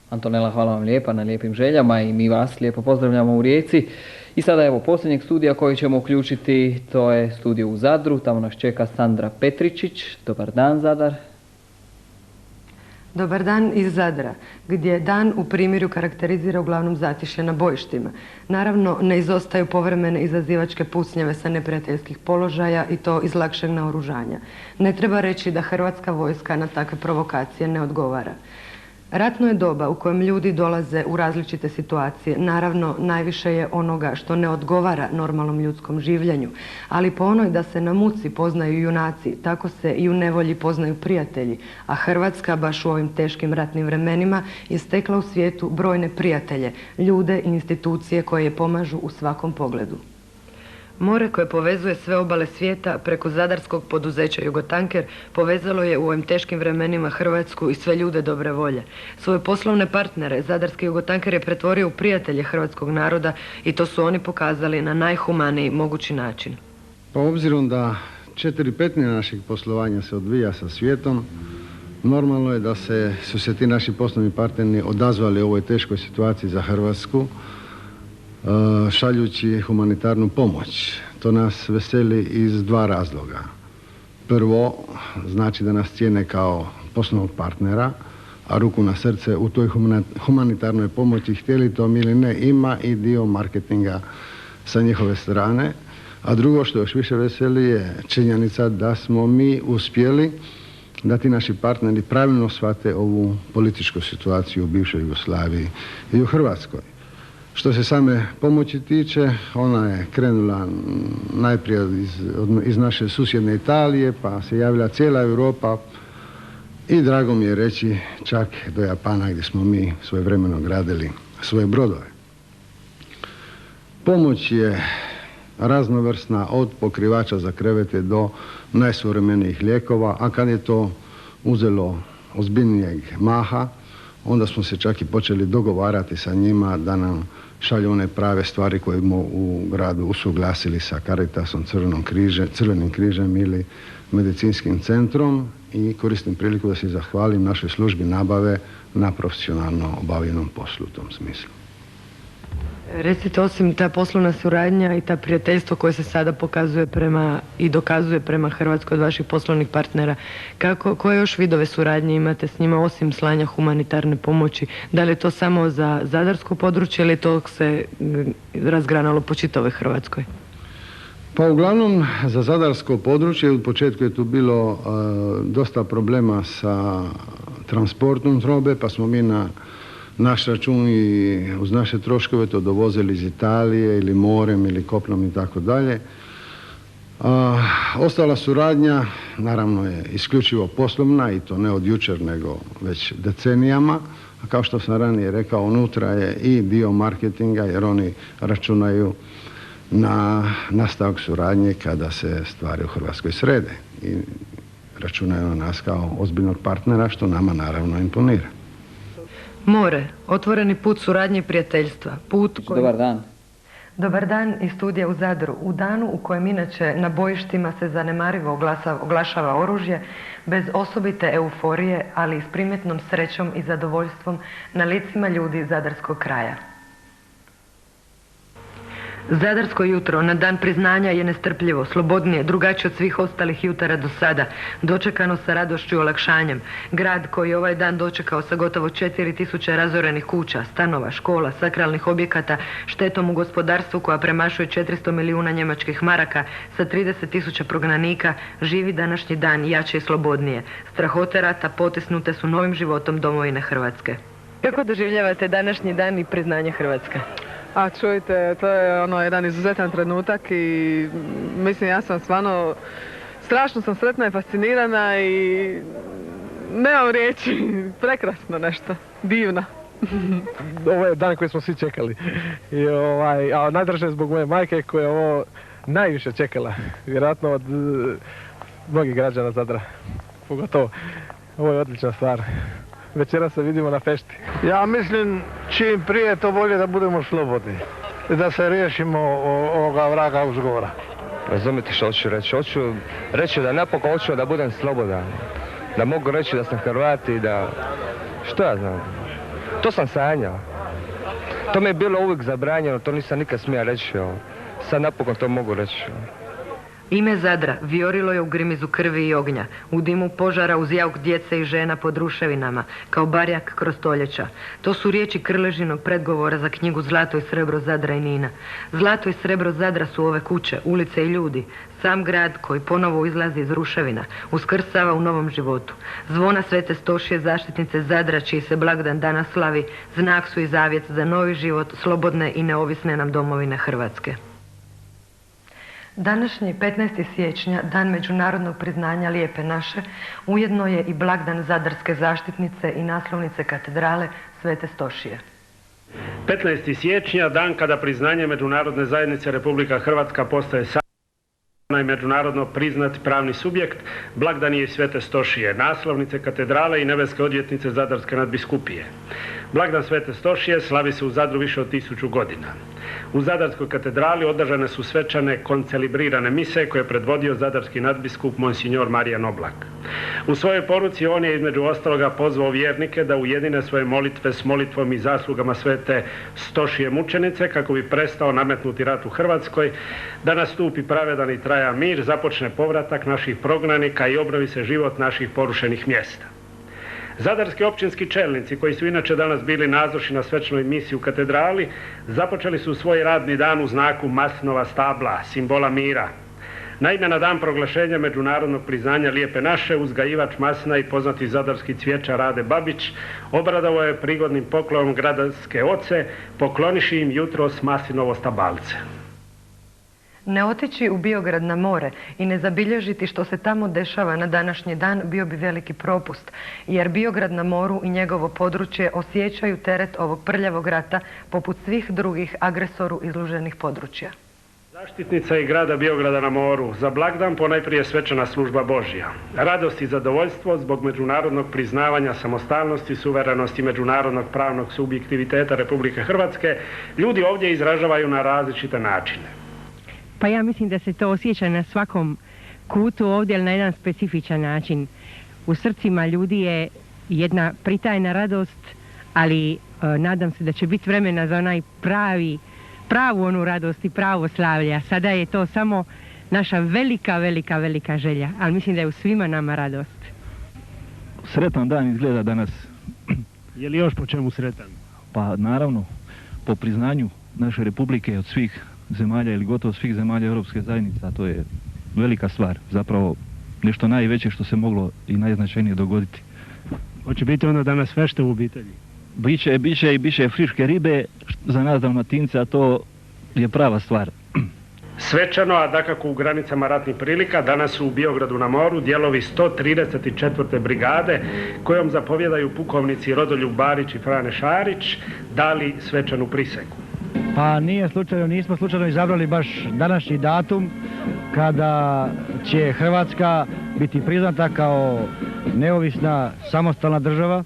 Antonela, hvala vam lijepa na lijepim željama i mi vas lijepo pozdravljamo u Rijeci. I sada evo posljednjeg studija koji ćemo uključiti, to je studio u Zadru. Tamo nas čeka Sandra Petričić. Dobar dan, Zadar. Dobar dan iz Zadra, gdje dan u primirju karakterizira uglavnom zatišje na bojištima. Naravno, ne izostaju povremene izazivačke pucnjave sa neprijateljskih položaja i to iz lakšeg naoružanja. Ne treba reći da hrvatska vojska na takve provokacije ne odgovara. Ratno je doba u kojem ljudi dolaze u različite situacije. Naravno, najviše je onoga što ne odgovara normalnom ljudskom življenju, ali po onoj da se na muci poznaju junaci, tako se i u nevolji poznaju prijatelji, a Hrvatska baš u ovim teškim ratnim vremenima je stekla u svijetu brojne prijatelje, ljude i institucije koje je pomažu u svakom pogledu. More koje povezuje sve obale svijeta preko zadarskog poduzeća Jugotanker povezalo je u ovim teškim vremenima Hrvatsku i sve ljude dobre volje. Svoje poslovne partnere zadarski Jugotanker je pretvorio u prijatelje hrvatskog naroda i to su oni pokazali na najhumaniji mogući način. Pa obzirom da 4/5 našeg poslovanja se odvija sa svijetom, normalno je da su se ti naši poslovni partneri odazvali ovoj teškoj situaciji za Hrvatsku, šaljući humanitarnu pomoć. To nas veseli iz dva razloga. Prvo, znači da nas cijene kao poslovnog partnera, a ruku na srce u toj humanitarnoj pomoći, htjeli to ili ne, ima i dio marketinga sa njihove strane. A drugo što još više veseli je činjenica da smo mi uspjeli da ti naši partneri pravilno shvate ovu političku situaciju u bivšoj Jugoslaviji i u Hrvatskoj. Što se same pomoći tiče, ona je krenula najprije iz naše susjedne Italije, pa se javila cijela Europa i drago mi je reći čak do Japana gdje smo mi svojevremeno gradili svoje brodove. Pomoć je raznovrsna od pokrivača za krevete do najsuvremenijih lijekova, a kad je to uzelo ozbiljnijeg maha, onda smo se čak i počeli dogovarati sa njima da nam šalju one prave stvari koje smo u gradu usuglasili sa Caritasom, Crvenim križem ili medicinskim centrom i koristim priliku da se zahvalim našoj službi nabave na profesionalno obavljenom poslu u tom smislu. Recite, osim ta poslovna suradnja i ta prijateljstvo koje se sada pokazuje i dokazuje prema Hrvatskoj od vaših poslovnih partnera, koje još vidove suradnje imate s njima osim slanja humanitarne pomoći? Da li je to samo za zadarsko područje ili to se razgranalo po čitavoj Hrvatskoj? Pa uglavnom za zadarsko područje u početku je tu bilo dosta problema sa transportom robe, pa smo mi na naš račun i uz naše troškove to dovozili iz Italije ili morem ili kopnom i tako dalje. Ostala suradnja naravno je isključivo poslovna i to ne od jučer nego već decenijama. A kao što sam ranije rekao, unutra je i dio marketinga jer oni računaju na nastavak suradnje kada se stvari u Hrvatskoj srede i računaju na nas kao ozbiljnog partnera što nama naravno imponira. More, otvoreni put suradnje i prijateljstva. Put koji... Dobar dan. Dobar dan iz studija u Zadru. U danu u kojem inače na bojištima se zanemarivo oglašava oružje, bez osobite euforije, ali i s primjetnom srećom i zadovoljstvom na licima ljudi zadarskog kraja. Zadarsko jutro na dan priznanja je nestrpljivo, slobodnije, drugačije od svih ostalih jutara do sada, dočekano sa radošću i olakšanjem. Grad koji je ovaj dan dočekao sa gotovo 4000 razorenih kuća, stanova, škola, sakralnih objekata, štetom u gospodarstvu koja premašuje 400 milijuna njemačkih maraka, sa 30.000 prognanika, živi današnji dan jače i slobodnije. Strahote rata potisnute su novim životom domovine Hrvatske. Kako doživljavate današnji dan i priznanje Hrvatske? A čujte, to je jedan izuzetan trenutak i mislim ja sam stvarno, strašno sam sretna i fascinirana i nemam riječi, prekrasno nešto, divno. Ovo je dan koji smo svi čekali, a najdraže zbog moje majke koja je ovo najviše čekala, vjerojatno od mnogih građana Zadra, pogotovo. Ovo je odlična stvar. Večera se vidimo na fešti. Ja mislim čim prije to bolje da budemo slobodni i da se riješimo ovoga vraga uzgora. Razumite što hoću reći? Hoću reći da napokon hoću da budem slobodan. Da mogu reći da sam Hrvat i da... Što ja znam? To sam sanjao. To mi je bilo uvijek zabranjeno, to nisam nikad smio reći. Sad napokon to mogu reći. Ime Zadra vijorilo je u grimizu krvi i ognja, u dimu požara uz jauk djece i žena pod ruševinama, kao barjak kroz stoljeća. To su riječi Krležinog predgovora za knjigu Zlato i srebro Zadra i Nina. Zlato i srebro Zadra su ove kuće, ulice i ljudi, sam grad koji ponovo izlazi iz ruševina, uskrsava u novom životu. Zvona Svete Stošije, zaštitnice Zadra, čiji se blagdan danas slavi, znak su i zavjet za novi život slobodne i neovisne nam domovine Hrvatske. Današnji 15. siječnja, dan međunarodnog priznanja Lijepe naše, ujedno je i blagdan zadarske zaštitnice i naslovnice katedrale Svete Stošije. 15. siječnja, dan kada priznanje međunarodne zajednice Republika Hrvatska postaje i međunarodno priznat pravni subjekt, blagdan je i Svete Stošije, naslovnice katedrale i nebeske odvjetnice Zadarske nadbiskupije. Blagdan Svete Stošije slavi se u Zadru više od 1000 godina. U Zadarskoj katedrali održane su svečane koncelibrirane mise koje je predvodio zadarski nadbiskup Monsignor Marijan Oblak. U svojoj poruci on je između ostaloga pozvao vjernike da ujedine svoje molitve s molitvom i zaslugama Svete Stošije mučenice kako bi prestao nametnuti rat u Hrvatskoj, da nastupi pravedan i trajan mir, započne povratak naših prognanika i obnovi se život naših porušenih mjesta. Zadarski općinski čelnici, koji su inače danas bili nazočni na svečnoj misi u katedrali, započeli su svoj radni dan u znaku maslinova stabla, simbola mira. Naime, na dan proglašenja međunarodnog priznanja Lijepe naše, uzgajivač maslina i poznati zadarski cvjećar Rade Babić obradovao je prigodnim poklonom gradarske oce, pokloniši im jutros maslinovo stabalce. Ne otići u Biograd na more i ne zabilježiti što se tamo dešava na današnji dan bio bi veliki propust, jer Biograd na moru i njegovo područje osjećaju teret ovog prljavog rata poput svih drugih agresoru izloženih područja. Zaštitnica i grada Biograda na moru, za blagdan ponajprije svečana služba Božja. Radost i zadovoljstvo zbog međunarodnog priznavanja samostalnosti, suverenosti međunarodnog pravnog subjektiviteta Republike Hrvatske ljudi ovdje izražavaju na različite načine. Pa ja mislim da se to osjeća na svakom kutu ovdje, ali na jedan specifičan način. U srcima ljudi je jedna pritajna radost, ali nadam se da će biti vremena za onaj pravu onu radost i pravo slavlje. Sada je to samo naša velika želja, ali mislim da je u svima nama radost. Sretan dan izgleda danas. Je li još po čemu sretan? Pa naravno, po priznanju naše republike od svih zemalja ili gotovo svih zemalja Europske zajednice, a to je velika stvar, zapravo nešto najveće što se moglo i najznačajnije dogoditi. Hoće biti onda danas fešte u obitelji? Biće friške ribe, za nas Dalmatince, a to je prava stvar. Svečano, a dakako u granicama ratnih prilika, danas su u Biogradu na moru dijelovi 134. brigade, kojom zapovjedaju pukovnici Rodoljub Barić i Frane Šarić, dali svečanu prisegu. Pa nismo slučajno izabrali baš današnji datum kada će Hrvatska biti priznata kao neovisna samostalna država.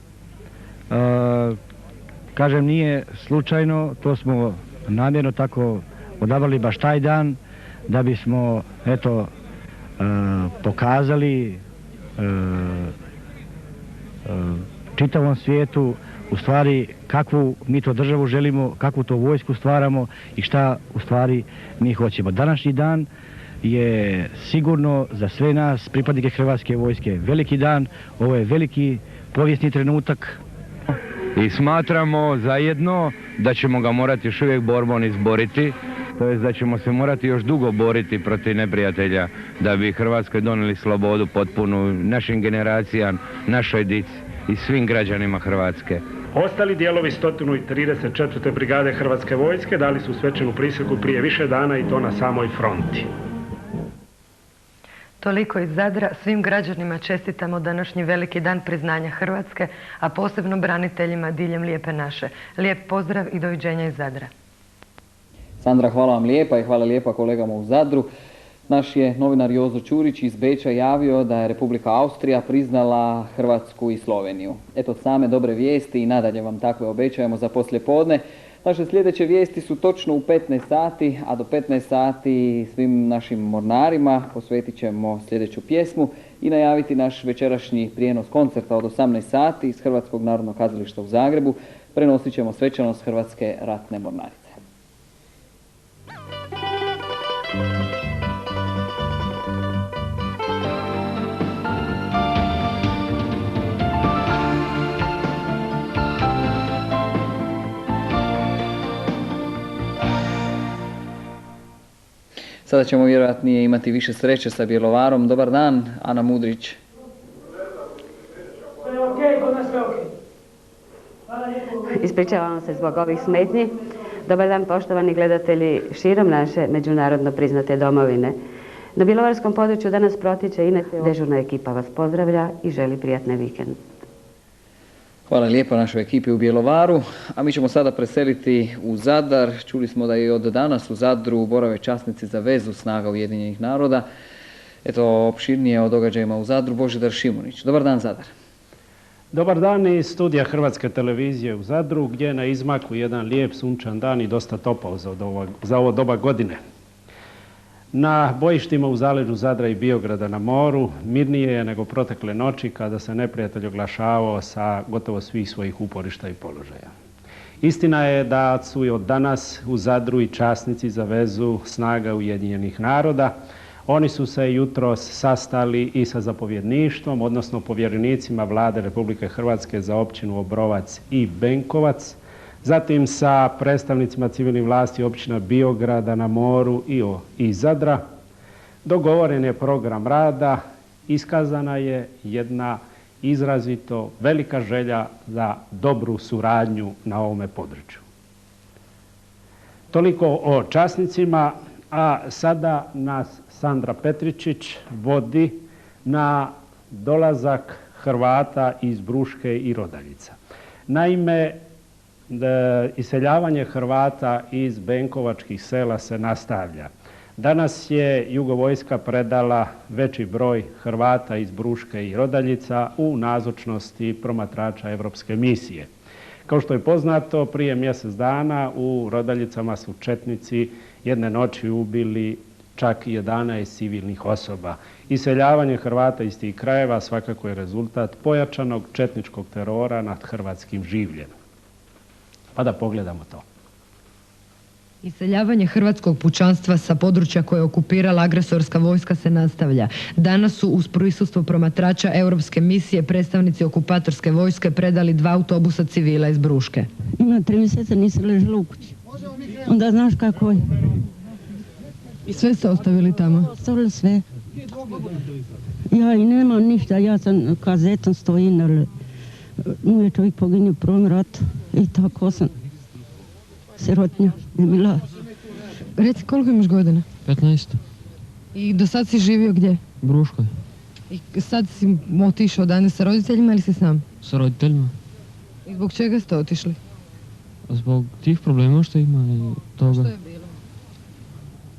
Kažem, nije slučajno, to smo namjerno tako odabrali baš taj dan da bismo, eto, pokazali čitavom svijetu u stvari kakvu mi to državu želimo, kakvu to vojsku stvaramo i šta u stvari mi hoćemo. Današnji dan je sigurno za sve nas, pripadnike Hrvatske vojske, veliki dan. Ovo je veliki povijesni trenutak. I smatramo zajedno da ćemo ga morati još uvijek borbom izboriti, to jest da ćemo se morati još dugo boriti protiv neprijatelja da bi Hrvatskoj donijeli slobodu potpunu našim generacijama, našoj dici i svim građanima Hrvatske. Ostali dijelovi 134. brigade Hrvatske vojske dali su svečanu prisegu prije više dana i to na samoj fronti. Toliko iz Zadra. Svim građanima čestitamo današnji veliki dan priznanja Hrvatske, a posebno braniteljima diljem Lijepe naše. Lijep pozdrav i doviđenja iz Zadra. Sandra, hvala vam lijepa i hvala lijepa kolegama u Zadru. Naš je novinar Jozo Ćurić iz Beča javio da je Republika Austrija priznala Hrvatsku i Sloveniju. Eto, same dobre vijesti i nadalje vam takve obećajemo za poslijepodne. Naše sljedeće vijesti su točno u 15 sati, a do 15 sati svim našim mornarima posvetit ćemo sljedeću pjesmu i najaviti naš večerašnji prijenos koncerta od 18 sati iz Hrvatskog narodnog kazališta u Zagrebu. Prenosit ćemo svečanost Hrvatske ratne mornarice. Sada ćemo vjerojatnije imati više sreće sa Bjelovarom. Dobar dan, Ana Mudrić. Ispričavamo se zbog ovih smetnji. Dobar dan, poštovani gledatelji širom naše međunarodno priznate domovine. Na bjelovarskom području danas protiče inače dežurna ekipa vas pozdravlja i želi prijatne vikend. Hvala lijepo našoj ekipi u Bjelovaru, a mi ćemo sada preseliti u Zadar. Čuli smo da je od danas u Zadru borave časnici za vezu snaga Ujedinjenih naroda. Eto, opširnije o događajima u Zadru, Božidar Šimunić. Dobar dan, Zadar. Dobar dan iz studija Hrvatske televizije u Zadru, gdje je na izmaku jedan lijep sunčan dan i dosta topao za ovo doba godine. Na bojištima u zaleđu Zadra i Biograda na moru mirnije je nego protekle noći kada se neprijatelj oglašavao sa gotovo svih svojih uporišta i položaja. Istina je da su i od danas u Zadru i časnici za vezu snaga Ujedinjenih naroda. Oni su se jutros sastali i sa zapovjedništvom, odnosno povjerenicima Vlade Republike Hrvatske za općinu Obrovac i Benkovac, zatim sa predstavnicima civilnih vlasti općina Biograda na moru i Zadra. Dogovoren je program rada, iskazana je jedna izrazito velika želja za dobru suradnju na ovome području. Toliko o časnicima, a sada nas Sandra Petričić vodi na dolazak Hrvata iz Bruške i Rodaljica. Naime, iseljavanje Hrvata iz benkovačkih sela se nastavlja. Danas je Jugovojska predala veći broj Hrvata iz Bruške i Rodaljica u nazočnosti promatrača Europske misije. Kao što je poznato, prije mjesec dana u Rodaljicama su četnici jedne noći ubili čak 11 civilnih osoba. Iseljavanje Hrvata iz tih krajeva svakako je rezultat pojačanog četničkog terora nad hrvatskim življem. Pa da pogledamo to. Iseljavanje hrvatskog pučanstva sa područja koje je okupirala agresorska vojska se nastavlja. Danas su uz prisustvo promatrača Europske misije predstavnici okupatorske vojske predali 2 autobusa civila iz Bruške. Ima 3 mjeseca nisam ležala u kući. Onda znaš kako je. I sve ste ostavili tamo? Ostavili sve. Ja i nemam ništa, ja sam kazetom stojim, ali moj čovjek poginio u prvom ratu i tako sam sirotnja, nemila. Reci, koliko imaš godina? 15. I do sad si živio gdje? Bruškoj. I sad si otišao danas sa roditeljima ili si sam? Sa roditeljima. I zbog čega ste otišli? Zbog tih problema što ima i toga. Što je bilo?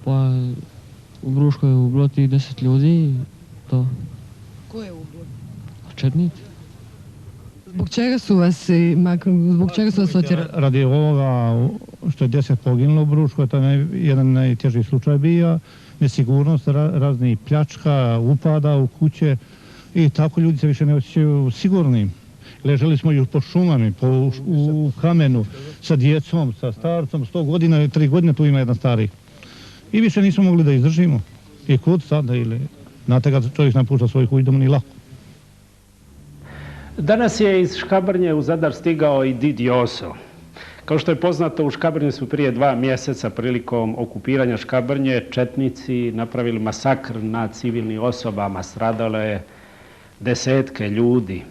Pa u Bruškoj je ubilo tih 10 ljudi i to. Ko je ubio? Četnici. Zbog čega su vas otjerali? Radi ovoga što je 10 poginulo u Bruškoj, to je jedan najteži slučaj bio, nesigurnost, razni pljačka, upada u kuće i tako ljudi se više ne osjećaju sigurnim. Ležali smo još po šumami, u kamenu, sa djecom, sa starcom, 100 godina, 3 godine tu ima jedan stari. I više nismo mogli da izdržimo. I kud sada ili, znate kad čovjek napušta svoj kuć, da mu nije lako. Danas je iz Škabrnje u Zadar stigao i Did Joso. Kao što je poznato, u Škabrnji su prije 2 mjeseca prilikom okupiranja Škabrnje četnici napravili masakr nad civilnim osobama, stradalo je desetke ljudi.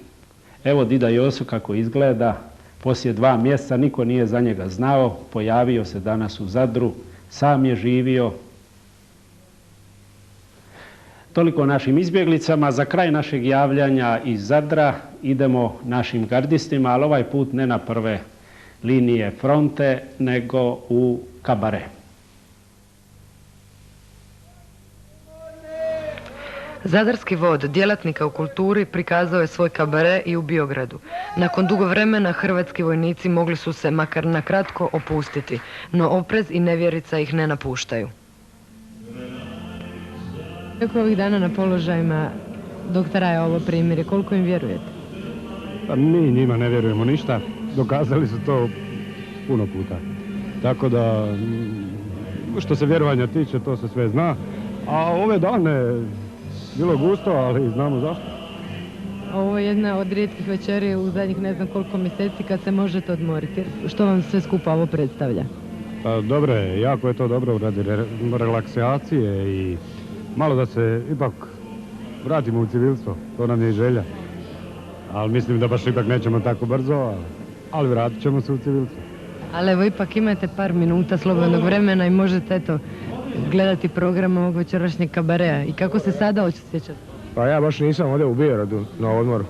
Evo Dida Joso kako izgleda, poslije 2 mjeseca niko nije za njega znao, pojavio se danas u Zadru, sam je živio. Toliko o našim izbjeglicama. Za kraj našeg javljanja iz Zadra idemo našim gardistima, ali ovaj put ne na prve linije fronte, nego u kabare. Zadarski vod, djelatnika u kulturi, prikazao je svoj kabare i u Biogradu. Nakon dugo vremena hrvatski vojnici mogli su se makar na kratko opustiti, no oprez i nevjerica ih ne napuštaju. Kako ovih dana na položajima dok traje ovo primjer, koliko im vjerujete? Pa mi njima ne vjerujemo ništa, dokazali su to puno puta. Tako da, što se vjerovanja tiče, to se sve zna. A ove dane bilo gusto, ali znamo zašto. Ovo je jedna od rijetkih večeri u zadnjih ne znam koliko mjeseci kad se možete odmoriti. Što vam sve skupa ovo predstavlja? Pa dobro je, jako je to dobro radi relaksacije i malo da se ipak vratimo u civilstvo, to nam je i želja. Ali mislim da baš ipak nećemo tako brzo, ali vratit ćemo se u civilstvo. Ali evo ipak imate par minuta slobodnog vremena i možete eto gledati program ovog večerašnjeg kabareja. I kako se sada osjećate? Pa ja baš nisam ovdje u Biogradu na odmoru.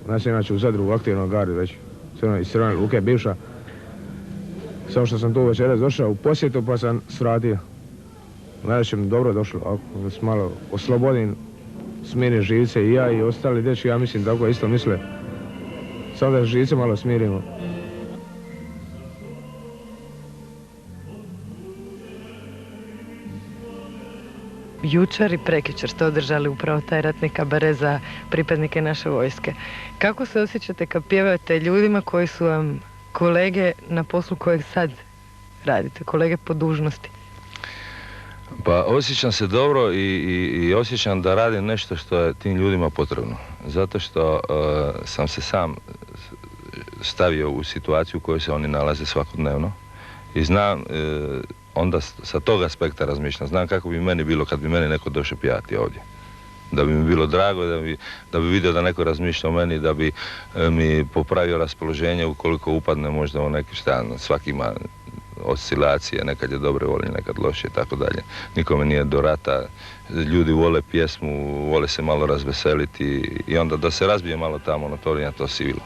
Znači inače u Zadru u aktivnom gardu već. Iz Crvene Luke bivša. Samo što sam tu večeras došao u posjetu pa sam svratio. Najveće mi dobro došlo, ako se malo oslobodim, smirim živce i ja i ostali dečki, ja mislim tako isto misle. Samo da živce malo smirimo. Jučer i prekjučer ste održali upravo taj ratni kabare za pripadnike naše vojske. Kako se osjećate kad pjevate ljudima koji su vam kolege na poslu kojeg sad radite, kolege po dužnosti? Pa osjećam se dobro i osjećam da radim nešto što je tim ljudima potrebno. Zato što sam se sam stavio u situaciju u kojoj se oni nalaze svakodnevno i znam, onda sa tog aspekta razmišljam, znam kako bi meni bilo kad bi meni neko došao pijati ovdje. Da bi mi bilo drago, da bi vidio da neko razmišlja o meni, da bi mi popravio raspoloženje ukoliko upadne možda u neki svaki ima oscilacije, nekad je dobre volje, nekad loše i tako dalje. Nikome nije do rata, ljudi vole pjesmu, vole se malo razveseliti i onda da se razbije malo ta monotonija, to sivilo.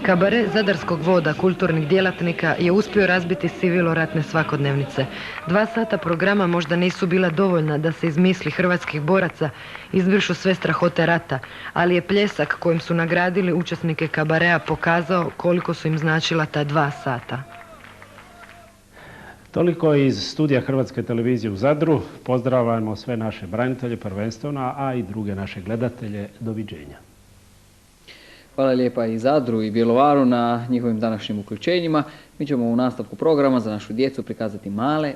Kabare Zadarskog voda, kulturnih djelatnika, je uspio razbiti sivilo ratne svakodnevnice. 2 sata programa možda nisu bila dovoljna da se iz misli hrvatskih boraca izbrišu sve strahote rata, ali je pljesak kojim su nagradili učesnike kabarea pokazao koliko su im značila ta 2 sata. Toliko iz studija Hrvatske televizije u Zadru. Pozdravljamo sve naše branitelje prvenstveno, a i druge naše gledatelje. Doviđenja. Hvala lijepa i Zadru i Bjelovaru na njihovim današnjim uključenjima. Mi ćemo u nastavku programa za našu djecu prikazati male